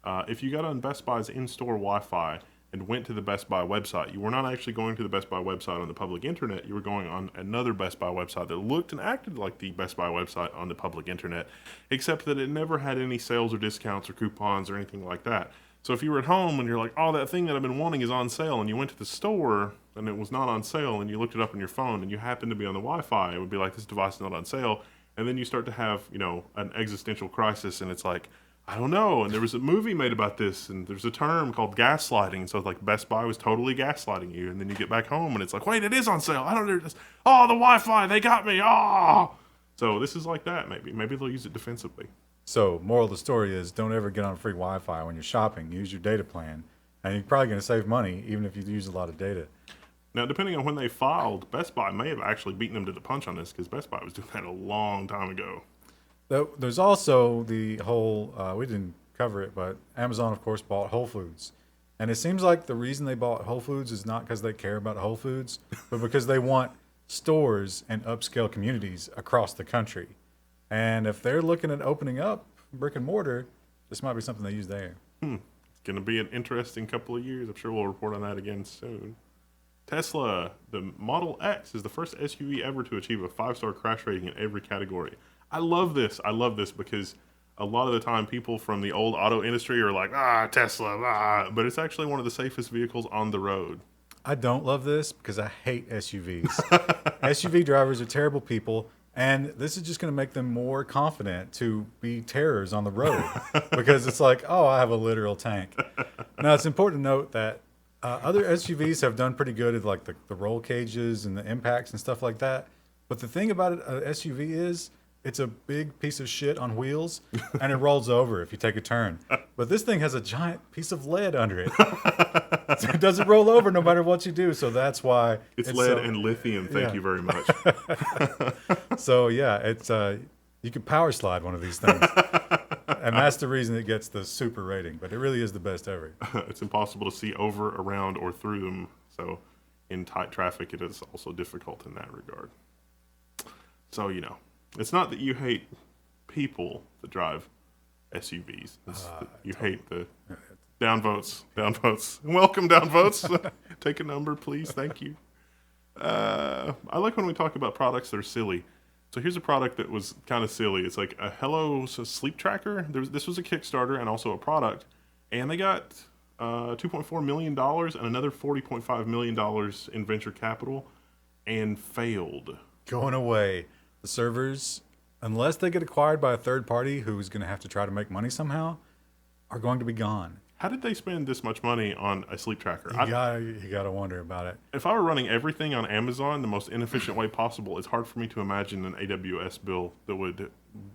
S2: If you got on Best Buy's in-store Wi-Fi and went to the Best Buy website, you were not actually going to the Best Buy website on the public internet. You were going on another Best Buy website that looked and acted like the Best Buy website on the public internet, except that it never had any sales or discounts or coupons or anything like that. So if you were at home and you're like, oh, that thing that I've been wanting is on sale, and you went to the store and it was not on sale, and you looked it up on your phone and you happened to be on the Wi-Fi, it would be like, this device is not on sale. And then you start to have, an existential crisis, and it's like, I don't know. And there was a movie made about this, and there's a term called gaslighting. So it's like Best Buy was totally gaslighting you, and then you get back home, and it's like, wait, it is on sale. I don't know. Oh, the Wi-Fi, they got me. Oh. So this is like that, maybe. Maybe they'll use it defensively.
S1: So moral of the story is don't ever get on free Wi-Fi when you're shopping. Use your data plan, and you're probably going to save money even if you use a lot of data.
S2: Now, depending on when they filed, Best Buy may have actually beaten them to the punch on this because Best Buy was doing that a long time ago.
S1: There's also the whole, we didn't cover it, but Amazon, of course, bought Whole Foods. And it seems like the reason they bought Whole Foods is not because they care about Whole Foods, but because they want stores and upscale communities across the country. And if they're looking at opening up brick and mortar, this might be something they use there.
S2: It's going to be an interesting couple of years. I'm sure we'll report on that again soon. Tesla, the Model X is the first SUV ever to achieve a 5-star crash rating in every category. I love this. I love this because a lot of the time people from the old auto industry are like, Tesla, but it's actually one of the safest vehicles on the road.
S1: I don't love this because I hate SUVs. SUV drivers are terrible people, and this is just going to make them more confident to be terrors on the road because it's like, oh, I have a literal tank. Now, it's important to note that other SUVs have done pretty good at like the roll cages and the impacts and stuff like that. But the thing about an SUV is it's a big piece of shit on wheels and it rolls over if you take a turn. But this thing has a giant piece of lead under it. So it doesn't roll over no matter what you do. So that's why
S2: it's lead and lithium. Thank you very much.
S1: So yeah, it's you can power slide one of these things. And that's the reason it gets the super rating, but it really is the best ever.
S2: It's impossible to see over, around, or through them. So in tight traffic, it is also difficult in that regard. So, it's not that you hate people that drive SUVs. You hate the downvotes. Welcome, downvotes. Take a number, please. Thank you. I like when we talk about products that are silly. So here's a product that was kind of silly. It's like a Hello sleep tracker. This was a Kickstarter and also a product. And they got $2.4 million and another $40.5 million in venture capital and failed.
S1: Going away. The servers, unless they get acquired by a third party who's going to have to try to make money somehow, are going to be gone.
S2: How did they spend this much money on a sleep tracker?
S1: You gotta wonder about it.
S2: If I were running everything on Amazon the most inefficient way possible, it's hard for me to imagine an AWS bill that would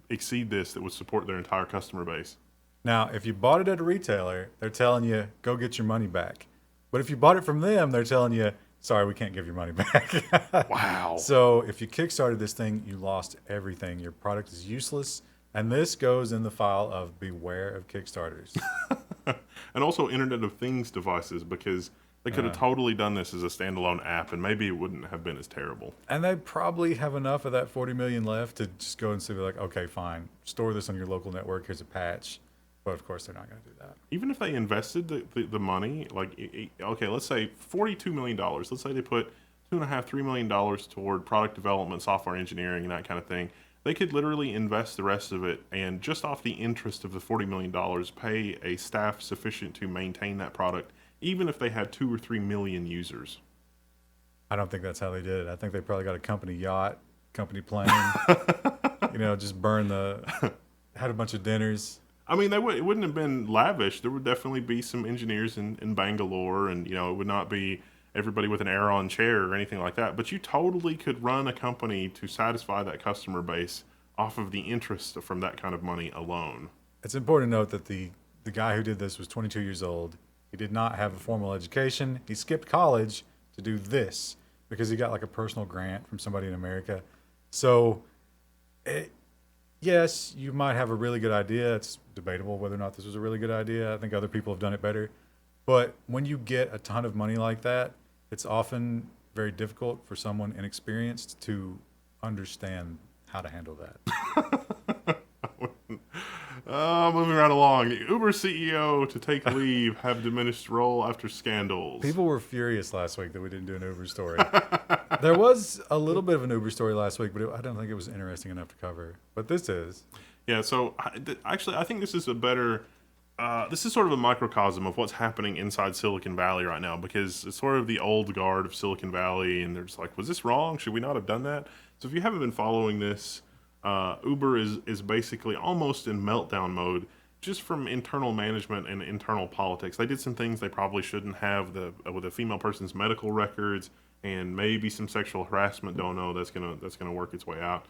S2: exceed this, that would support their entire customer base.
S1: Now, if you bought it at a retailer, they're telling you, go get your money back. But if you bought it from them, they're telling you, sorry, we can't give your money back.
S2: Wow.
S1: So if you Kickstarted this thing, you lost everything. Your product is useless. And this goes in the file of beware of Kickstarters.
S2: And also Internet of Things devices, because they could have totally done this as a standalone app, and maybe it wouldn't have been as terrible.
S1: And they probably have enough of that 40 million left to just go and say, like, okay, fine, store this on your local network. Here's a patch. But of course, they're not going to do that.
S2: Even if they invested the money, like, okay, let's say $42 million. Let's say they put $2.5–3 million toward product development, software engineering, and that kind of thing. They could literally invest the rest of it, and just off the interest of the $40 million, pay a staff sufficient to maintain that product, even if they had 2 or 3 million users.
S1: I don't think that's how they did it. I think they probably got a company yacht, company plane, just had a bunch of dinners.
S2: I mean, it wouldn't have been lavish. There would definitely be some engineers in Bangalore, and, it would not be everybody with an Aeron chair or anything like that. But you totally could run a company to satisfy that customer base off of the interest from that kind of money alone.
S1: It's important to note that the guy who did this was 22 years old. He did not have a formal education. He skipped college to do this because he got like a personal grant from somebody in America. So, yes, you might have a really good idea. It's debatable whether or not this was a really good idea. I think other people have done it better. But when you get a ton of money like that, it's often very difficult for someone inexperienced to understand how to handle that.
S2: Moving right along. Uber CEO to take leave, have diminished role after scandals.
S1: People were furious last week that we didn't do an Uber story. There was a little bit of an Uber story last week, but I don't think it was interesting enough to cover. But this is.
S2: Yeah, so actually, I think this is a better... this is sort of a microcosm of what's happening inside Silicon Valley right now, because it's sort of the old guard of Silicon Valley, and they're just like, was this wrong? Should we not have done that? So if you haven't been following this, Uber is basically almost in meltdown mode, just from internal management and internal politics. They did some things they probably shouldn't have, with a female person's medical records, and maybe some sexual harassment. Don't know. That's gonna work its way out.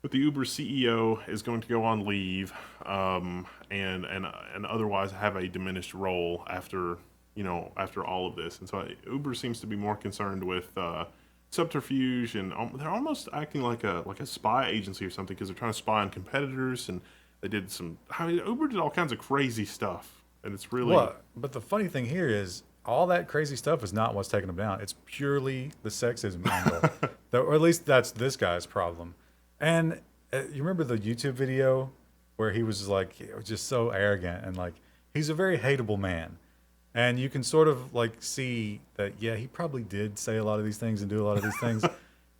S2: But the Uber CEO is going to go on leave, and otherwise have a diminished role after after all of this. And so Uber seems to be more concerned with subterfuge, and they're almost acting like a spy agency or something, because they're trying to spy on competitors, and they did Uber did all kinds of crazy stuff, and it's really...
S1: Well, but the funny thing here is all that crazy stuff is not what's taking them down. It's purely the sexism angle, or at least that's this guy's problem. And you remember the YouTube video where he was like, just so arrogant, and like, he's a very hateable man. And you can sort of like see that, yeah, he probably did say a lot of these things and do a lot of these things.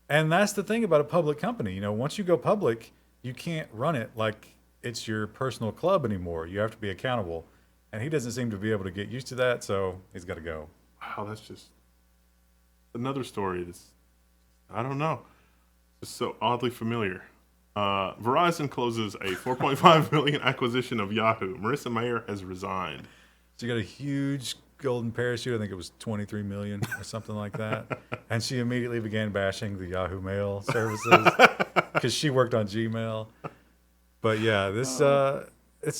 S1: And that's the thing about a public company. Once you go public, you can't run it like it's your personal club anymore. You have to be accountable. And he doesn't seem to be able to get used to that, so he's got to go.
S2: Wow, that's just another story that's, I don't know, just so oddly familiar. Verizon closes a $4.5 million acquisition of Yahoo. Marissa Mayer has resigned.
S1: She got a huge golden parachute. I think it was 23 million or something like that. And she immediately began bashing the Yahoo Mail services because she worked on Gmail. But yeah, this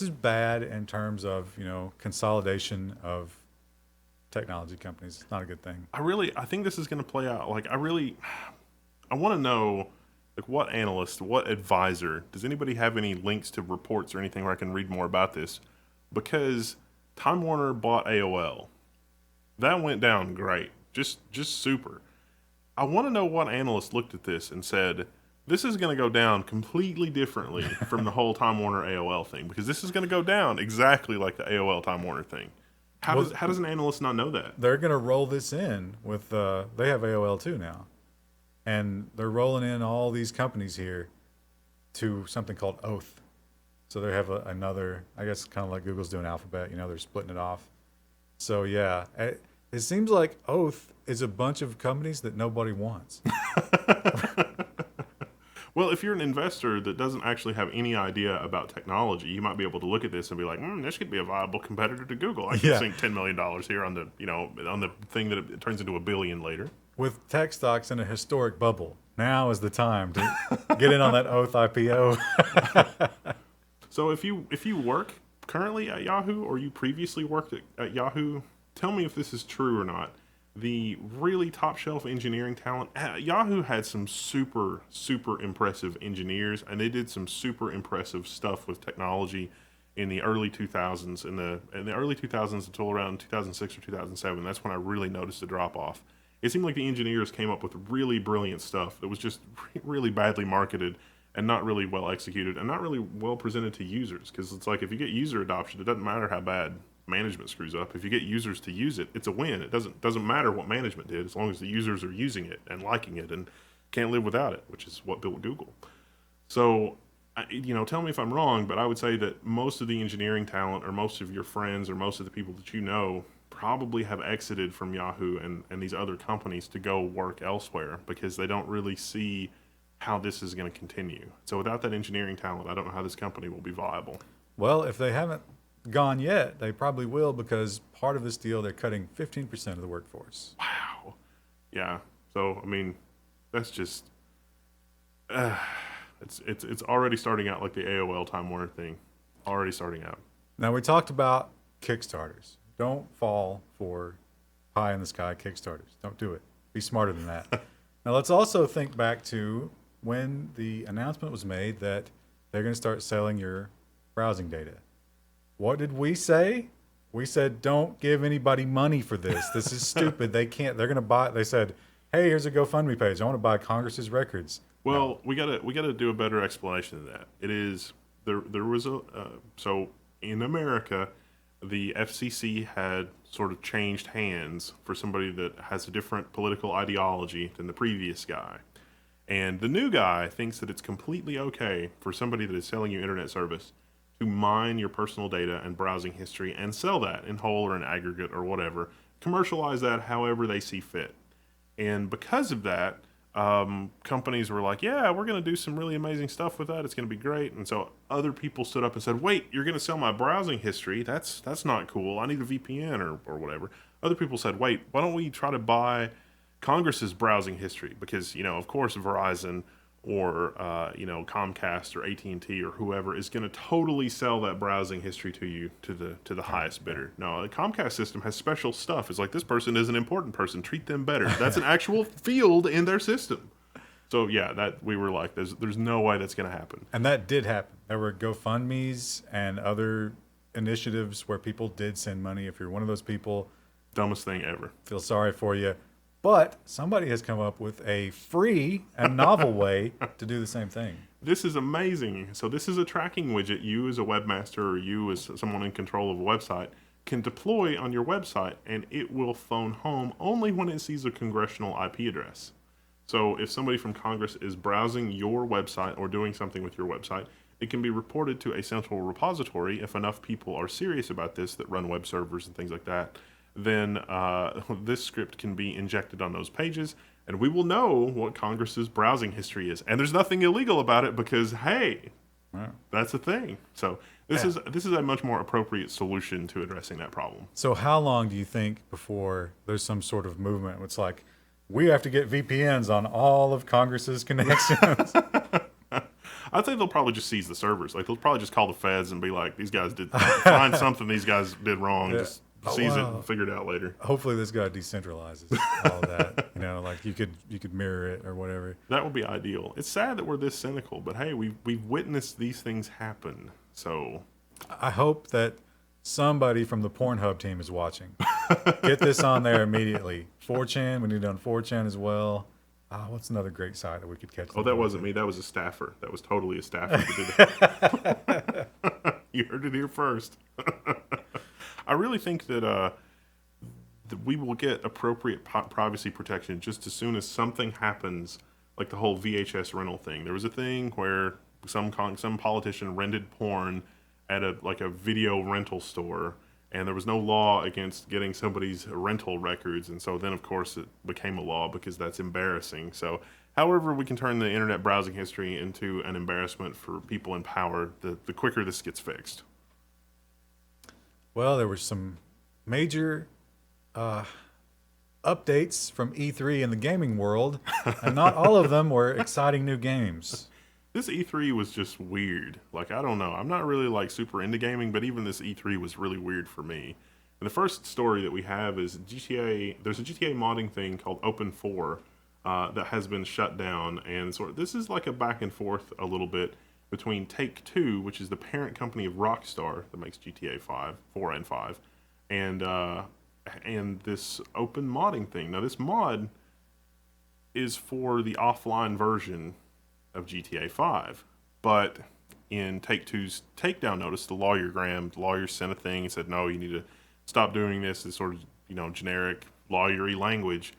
S1: is bad in terms of, consolidation of technology companies. It's not a good thing.
S2: I think this is going to play out. Like, I want to know, like, what analyst, what advisor, does anybody have any links to reports or anything where I can read more about this? Because Time Warner bought AOL. That went down great. Just super. I want to know what analyst looked at this and said, this is going to go down completely differently from the whole Time Warner AOL thing, because this is going to go down exactly like the AOL Time Warner thing. How does an analyst not know that?
S1: They're going to roll this in with, they have AOL too now. And they're rolling in all these companies here to something called Oath. So they have another, I guess, kind of like Google's doing Alphabet, they're splitting it off. So yeah, it seems like Oath is a bunch of companies that nobody wants.
S2: Well, if you're an investor that doesn't actually have any idea about technology, you might be able to look at this and be like, this could be a viable competitor to Google. I can sink $10 million here on the thing that it turns into $1 billion later.
S1: With tech stocks in a historic bubble, now is the time to get in on that Oath IPO.
S2: So if you work currently at Yahoo, or you previously worked at Yahoo, tell me if this is true or not. The really top shelf engineering talent, Yahoo had some super, super impressive engineers, and they did some super impressive stuff with technology in the early 2000s. In the early 2000s until around 2006 or 2007, that's when I really noticed a drop off. It seemed like the engineers came up with really brilliant stuff that was just really badly marketed and not really well executed and not really well presented to users. Because it's like, if you get user adoption, it doesn't matter how bad management screws up. If you get users to use it, it's a win. It doesn't matter what management did, as long as the users are using it and liking it and can't live without it, which is what built Google. So, tell me if I'm wrong, but I would say that most of the engineering talent, or most of your friends, or most of the people that you know, probably have exited from Yahoo and these other companies to go work elsewhere, because they don't really see how this is going to continue. So without that engineering talent, I don't know how this company will be viable.
S1: Well, if they haven't gone yet, they probably will, because part of this deal, they're cutting 15% of the workforce.
S2: Wow. Yeah. So, that's just, it's already starting out like the AOL Time Warner thing. Already starting out.
S1: Now, we talked about Kickstarters. Don't fall for pie in the sky Kickstarters. Don't do it. Be smarter than that. Now, let's also think back to when the announcement was made that they're going to start selling your browsing data. What did we say? We said, don't give anybody money for this. This is stupid. They can't. They're going to buy. They said, hey, here's a GoFundMe page. I want to buy Congress's records.
S2: Well, we gotta do a better explanation of that. It is there was so in America, the FCC had sort of changed hands for somebody that has a different political ideology than the previous guy. And the new guy thinks that it's completely okay for somebody that is selling you internet service to mine your personal data and browsing history and sell that in whole or in aggregate or whatever, commercialize that however they see fit. And because of that, companies were like, yeah, we're going to do some really amazing stuff with that. It's going to be great. And so other people stood up and said, wait, you're going to sell my browsing history? That's not cool. I need a VPN or whatever. Other people said, wait, why don't we try to buy Congress's browsing history? Because, of course, Verizon or Comcast or AT&T or whoever is going to totally sell that browsing history to you to the highest bidder. No, the Comcast system has special stuff. It's like, this person is an important person, treat them better. That's an actual field in their system. So yeah, that we were like, there's no way that's going to happen.
S1: And that did happen. There were GoFundMe's and other initiatives where people did send money. If you're one of those people,
S2: Dumbest thing ever.
S1: feel sorry for you. But somebody has come up with a free and novel way to do the same thing.
S2: This is amazing. So this is a tracking widget you as a webmaster or you as someone in control of a website can deploy on your website, and it will phone home only when it sees a congressional IP address. So if somebody from Congress is browsing your website or doing something with your website, it can be reported to a central repository if enough people are serious about this that run web servers and things like that. Then this script can be injected on those pages, and we will know what Congress's browsing history is. And there's nothing illegal about it because, hey, that's a thing. So this is a much more appropriate solution to addressing that problem.
S1: So how long do you think before there's some sort of movement? It's like, we have to get VPNs on all of Congress's connections.
S2: I'd say they'll probably just seize the servers. Like, they'll probably just call the feds and be like, these guys did find something these guys did wrong. Yeah. Just seize it and figure it out later.
S1: Hopefully this guy decentralizes all that. Like you could mirror it or whatever.
S2: That would be ideal. It's sad that we're this cynical, but hey, we've witnessed these things happen. So
S1: I hope that somebody from the Pornhub team is watching. Get this on there immediately. 4chan, we need it on 4chan as well. What's another great site that we could catch?
S2: Oh, that wasn't me. That was a staffer. That was totally a staffer to do that. You heard it here first. I really think that we will get appropriate privacy protection just as soon as something happens, like the whole VHS rental thing. There was a thing where some politician rented porn at a video rental store, and there was no law against getting somebody's rental records, and so then of course it became a law because that's embarrassing. So however we can turn the internet browsing history into an embarrassment for people in power, the quicker this gets fixed.
S1: Well, there were some major updates from E3 in the gaming world, and not all of them were exciting new games.
S2: This E3 was just weird. Like, I don't know. I'm not really like super into gaming, but even this E3 was really weird for me. And the first story that we have is GTA. There's a GTA modding thing called Open4 that has been shut down, and this is like a back and forth a little bit between Take-Two, which is the parent company of Rockstar that makes GTA 4 and 5, and this open modding thing. Now, this mod is for the offline version of GTA 5, but in Take-Two's takedown notice, the lawyer sent a thing and said, no, you need to stop doing this. It's sort of, generic lawyery language.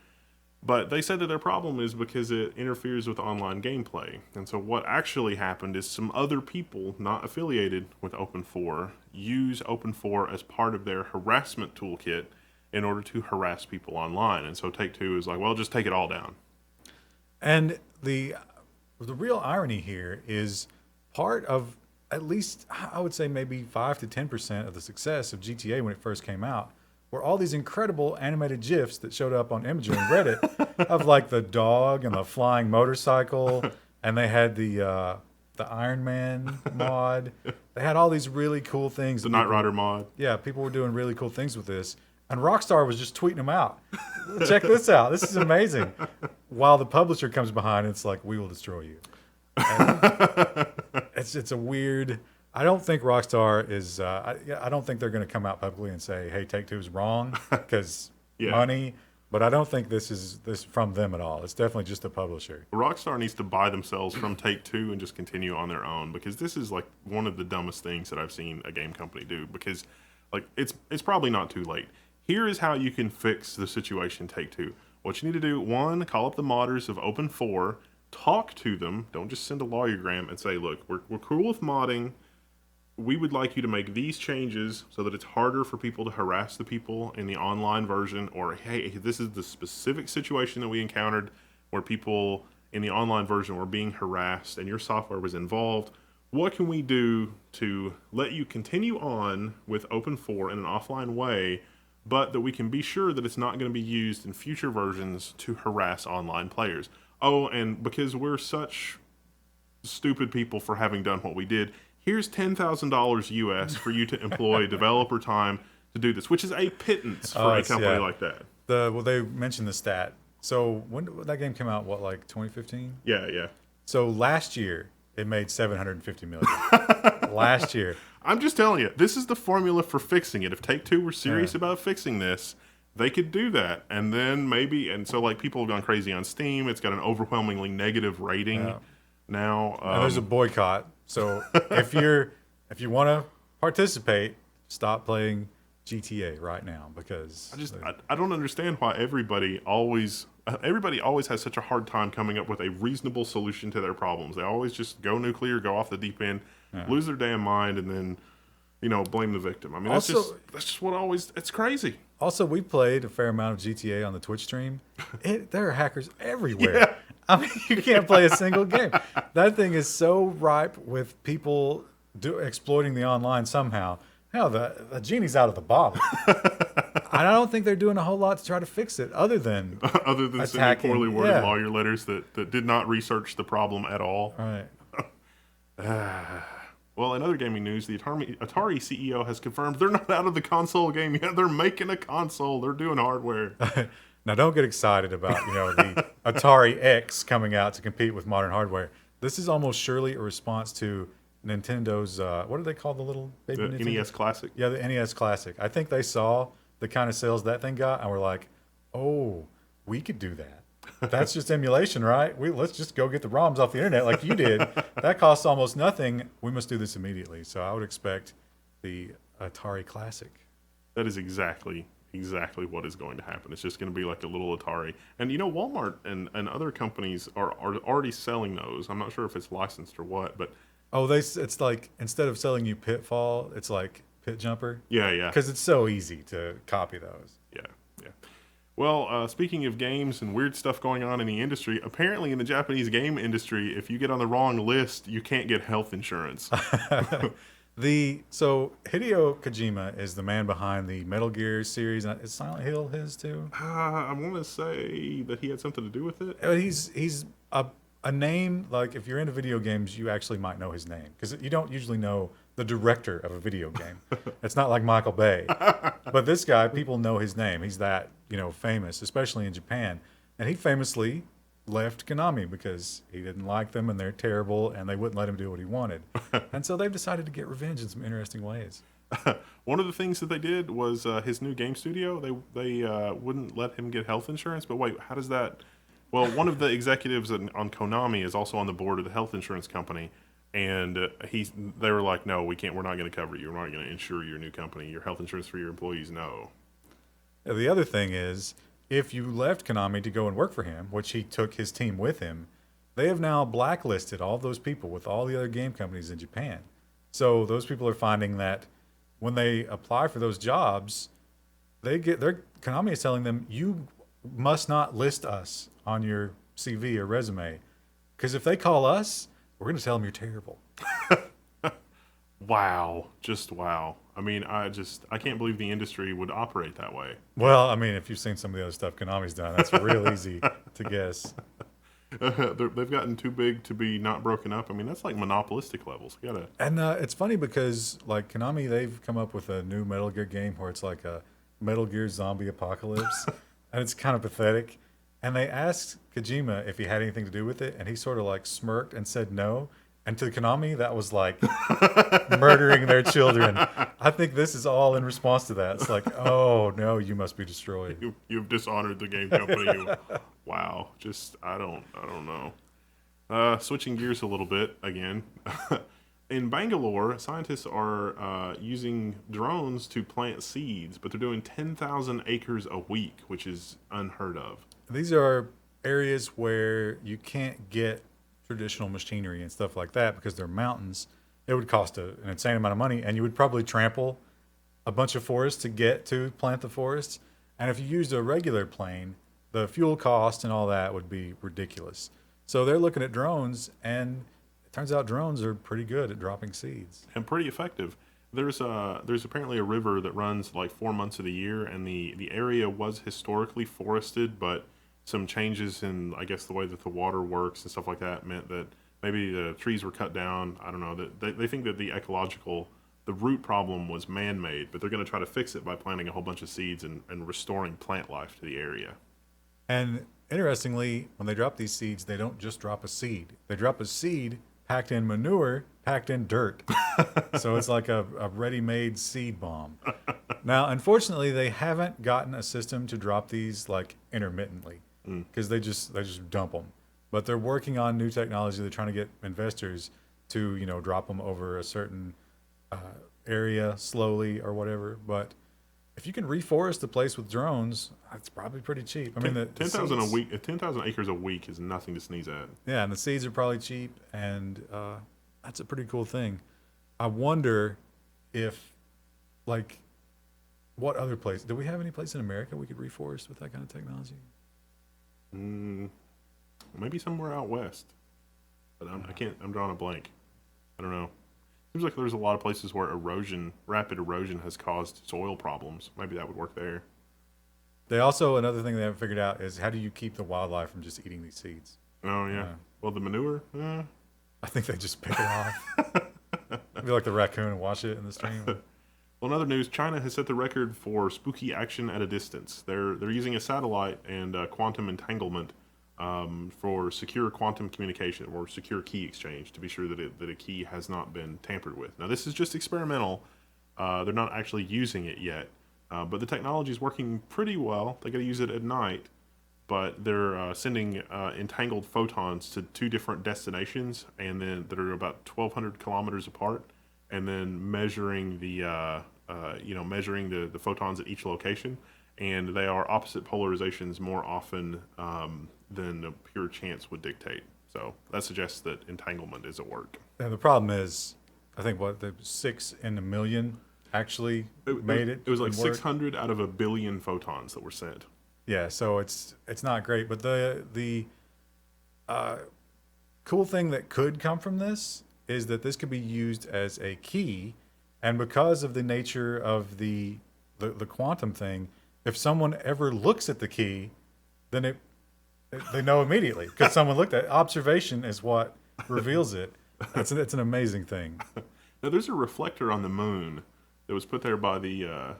S2: But they said that their problem is because it interferes with online gameplay. And so what actually happened is some other people not affiliated with Open4 use Open4 as part of their harassment toolkit in order to harass people online. And so Take-Two is like, well, just take it all down.
S1: And the real irony here is part of, at least I would say maybe 5 to 10% of the success of GTA when it first came out were all these incredible animated GIFs that showed up on Imgur and Reddit of like the dog and the flying motorcycle, and they had the Iron Man mod. They had all these really cool things.
S2: The Knight Rider mod.
S1: Yeah, people were doing really cool things with this. And Rockstar was just tweeting them out. Check this out. This is amazing. While the publisher comes behind, it's like, we will destroy you. And it's a weird. I don't think Rockstar is. I don't think they're going to come out publicly and say, "Hey, Take-Two's wrong," because money. But I don't think this is from them at all. It's definitely just the publisher.
S2: Rockstar needs to buy themselves from Take-Two and just continue on their own, because this is like one of the dumbest things that I've seen a game company do. Because like it's probably not too late. Here is how you can fix the situation, Take-Two. What you need to do, one, call up the modders of Open4, talk to them. Don't just send a lawyer-gram and say, look, we're cool with modding. We would like you to make these changes so that it's harder for people to harass the people in the online version. Or, hey, this is the specific situation that we encountered where people in the online version were being harassed and your software was involved. What can we do to let you continue on with Open4 in an offline way, but that we can be sure that it's not going to be used in future versions to harass online players? Oh, and because we're such stupid people for having done what we did. Here's $10,000 US for you to employ developer time to do this, which is a pittance for a company like that.
S1: Well, they mentioned the stat. So when that game came out, what, like 2015?
S2: Yeah.
S1: So last year it made 750 million. Last year.
S2: I'm just telling you, this is the formula for fixing it. If Take-Two were serious about fixing this, they could do that. And then maybe, and so like people have gone crazy on Steam. It's got an overwhelmingly negative rating now.
S1: And there's a boycott. So if you want to participate, stop playing GTA right now, because
S2: I don't understand why everybody always has such a hard time coming up with a reasonable solution to their problems. They always just go nuclear, go off the deep end, lose their damn mind, and then blame the victim. I mean, that's just what always, it's crazy.
S1: Also, we played a fair amount of GTA on the Twitch stream. There are hackers everywhere. I mean, you can't play a single game. That thing is so ripe with people exploiting the online somehow. Hell, the genie's out of the bottle. I don't think they're doing a whole lot to try to fix it, other than
S2: sending poorly worded lawyer letters that did not research the problem at all.
S1: Right.
S2: Well, in other gaming news, the Atari CEO has confirmed they're not out of the console game yet. They're making a console. They're doing hardware.
S1: Now, don't get excited about the Atari X coming out to compete with modern hardware. This is almost surely a response to Nintendo's, what do they call the little baby
S2: The
S1: Nintendo?
S2: NES Classic?
S1: Yeah, the NES Classic. I think they saw the kind of sales that thing got and were like, oh, we could do that. That's just emulation, right? Let's just go get the ROMs off the internet like you did. That costs almost nothing. We must do this immediately. So I would expect the Atari Classic.
S2: That is exactly what is going to happen. It's just going to be like a little Atari. And Walmart and other companies are already selling those. I'm not sure if it's licensed or what, but
S1: it's like, instead of selling you Pitfall, it's like Pit Jumper.
S2: Yeah.
S1: Because it's so easy to copy those.
S2: Yeah. Well, speaking of games and weird stuff going on in the industry, apparently in the Japanese game industry, if you get on the wrong list, you can't get health insurance.
S1: So Hideo Kojima is the man behind the Metal Gear series. Is Silent Hill his too?
S2: I want to say that he had something to do with it.
S1: He's a name, like if you're into video games, you actually might know his name, because you don't usually know the director of a video game. It's not like Michael Bay. But this guy, people know his name. He's that, famous, especially in Japan. And he famously left Konami because he didn't like them and they're terrible and they wouldn't let him do what he wanted. And so they've decided to get revenge in some interesting ways.
S2: One of the things that they did was his new game studio. They wouldn't let him get health insurance. But wait, how does that? Well, one of the executives on Konami is also on the board of the health insurance company, and they were like, "No, we can't. We're not going to cover you. We're not going to insure your new company. Your health insurance for your employees, no."
S1: The other thing is, if you left Konami to go and work for him, which he took his team with him, they have now blacklisted all those people with all the other game companies in Japan. So those people are finding that when they apply for those jobs, Konami is telling them, you must not list us on your CV or resume, because if they call us, we're going to tell them you're terrible.
S2: Wow. Just wow. I mean, I can't believe the industry would operate that way.
S1: Well, I mean, if you've seen some of the other stuff Konami's done, that's real easy to guess.
S2: They've gotten too big to be not broken up. I mean, that's like monopolistic levels.
S1: And it's funny because, like, Konami, they've come up with a new Metal Gear game where it's like a Metal Gear zombie apocalypse, and it's kind of pathetic. And they asked Kojima if he had anything to do with it, and he sort of like smirked and said no. And to Konami, that was like murdering their children. I think this is all in response to that. It's like, oh no, you must be destroyed.
S2: You've dishonored the game company. Wow. I don't know. Switching gears a little bit again. In Bangalore, scientists are using drones to plant seeds, but they're doing 10,000 acres a week, which is unheard of.
S1: These are areas where you can't get traditional machinery and stuff like that because they're mountains. It would cost an insane amount of money, and you would probably trample a bunch of forest to get to plant the forests. And if you used a regular plane, the fuel cost and all that would be ridiculous. So they're looking at drones, and it turns out drones are pretty good at dropping seeds.
S2: And pretty effective. There's apparently a river that runs like 4 months of the year, and the area was historically forested, but some changes in, I guess, the way that the water works and stuff like that meant that maybe the trees were cut down. I don't know. They think that the root problem was man-made, but they're going to try to fix it by planting a whole bunch of seeds and restoring plant life to the area.
S1: And interestingly, when they drop these seeds, they don't just drop a seed. They drop a seed packed in manure, packed in dirt. So it's like a ready-made seed bomb. Now, unfortunately, they haven't gotten a system to drop these like intermittently because they just dump them. But they're working on new technology. They're trying to get investors to, drop them over a certain area slowly or whatever. But if you can reforest the place with drones, it's probably pretty cheap. I mean,
S2: 10,000 a week, 10,000 acres a week is nothing to sneeze at.
S1: Yeah, and the seeds are probably cheap, and that's a pretty cool thing. I wonder if, like, what other place? Do we have any place in America we could reforest with that kind of technology?
S2: Maybe somewhere out west, but I'm drawing a blank. I don't know. Seems like there's a lot of places where rapid erosion has caused soil problems. Maybe that would work there.
S1: They also, another thing they haven't figured out is how do you keep the wildlife from just eating these seeds?
S2: Oh, yeah. Well, the manure?
S1: I think they just pick it off. Be like the raccoon and wash it in the stream.
S2: Well, in other news, China has set the record for spooky action at a distance. They're using a satellite and quantum entanglement for secure quantum communication or secure key exchange to be sure that a key has not been tampered with. Now, this is just experimental. They're not actually using it yet, but the technology is working pretty well. They got to use it at night, but they're sending entangled photons to 2 different destinations, and then that are about 1,200 kilometers apart, and then measuring the photons at each location, and they are opposite polarizations more often than a pure chance would dictate. So that suggests that entanglement is at work.
S1: And the problem is, I think the 6 in a million actually made it.
S2: It was like 600 out of 1 billion photons that were sent.
S1: Yeah, so it's not great. But the cool thing that could come from this is that this could be used as a key, and because of the nature of the quantum thing, if someone ever looks at the key, then they know immediately because someone looked at it. Observation is what reveals it. It's an amazing thing.
S2: Now, there's a reflector on the moon that was put there by the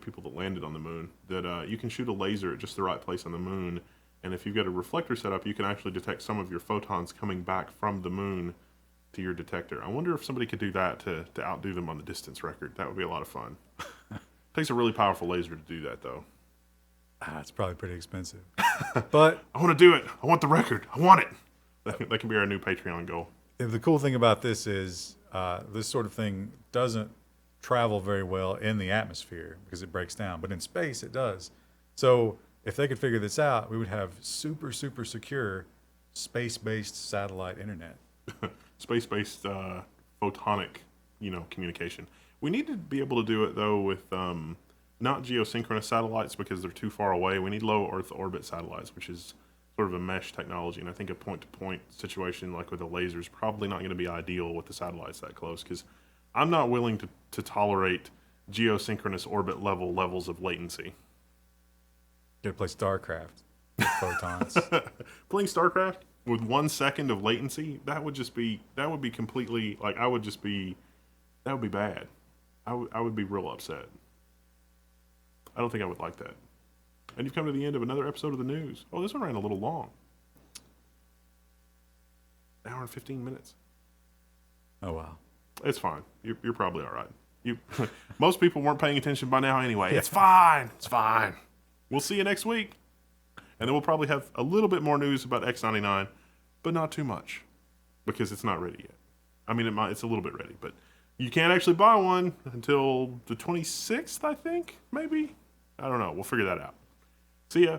S2: people that landed on the moon that you can shoot a laser at just the right place on the moon, and if you've got a reflector set up, you can actually detect some of your photons coming back from the moon to your detector. I wonder if somebody could do that to outdo them on the distance record. That would be a lot of fun. Takes a really powerful laser to do that, though.
S1: It's probably pretty expensive. But
S2: I want to do it. I want the record. I want it. That can be our new Patreon goal.
S1: The cool thing about this is this sort of thing doesn't travel very well in the atmosphere because it breaks down, but in space it does. So if they could figure this out, we would have super, super secure space-based satellite internet.
S2: Space-based photonic, communication. We need to be able to do it though with not geosynchronous satellites because they're too far away. We need low Earth orbit satellites, which is sort of a mesh technology. And I think a point-to-point situation like with a laser is probably not going to be ideal with the satellites that close because I'm not willing to tolerate geosynchronous orbit levels of latency.
S1: Get to play StarCraft with photons.
S2: Playing StarCraft with 1 second of latency, that would be completely, that would be bad. I would be real upset. I don't think I would like that. And you've come to the end of another episode of the news. Oh, this one ran a little long. 1 hour and 15 minutes.
S1: Oh, wow.
S2: It's fine. You're probably all right. Most people weren't paying attention by now anyway. It's fine. It's fine. We'll see you next week. And then we'll probably have a little bit more news about X99, but not too much because it's not ready yet. I mean, it's a little bit ready, but you can't actually buy one until the 26th, I think, maybe. I don't know. We'll figure that out. See ya.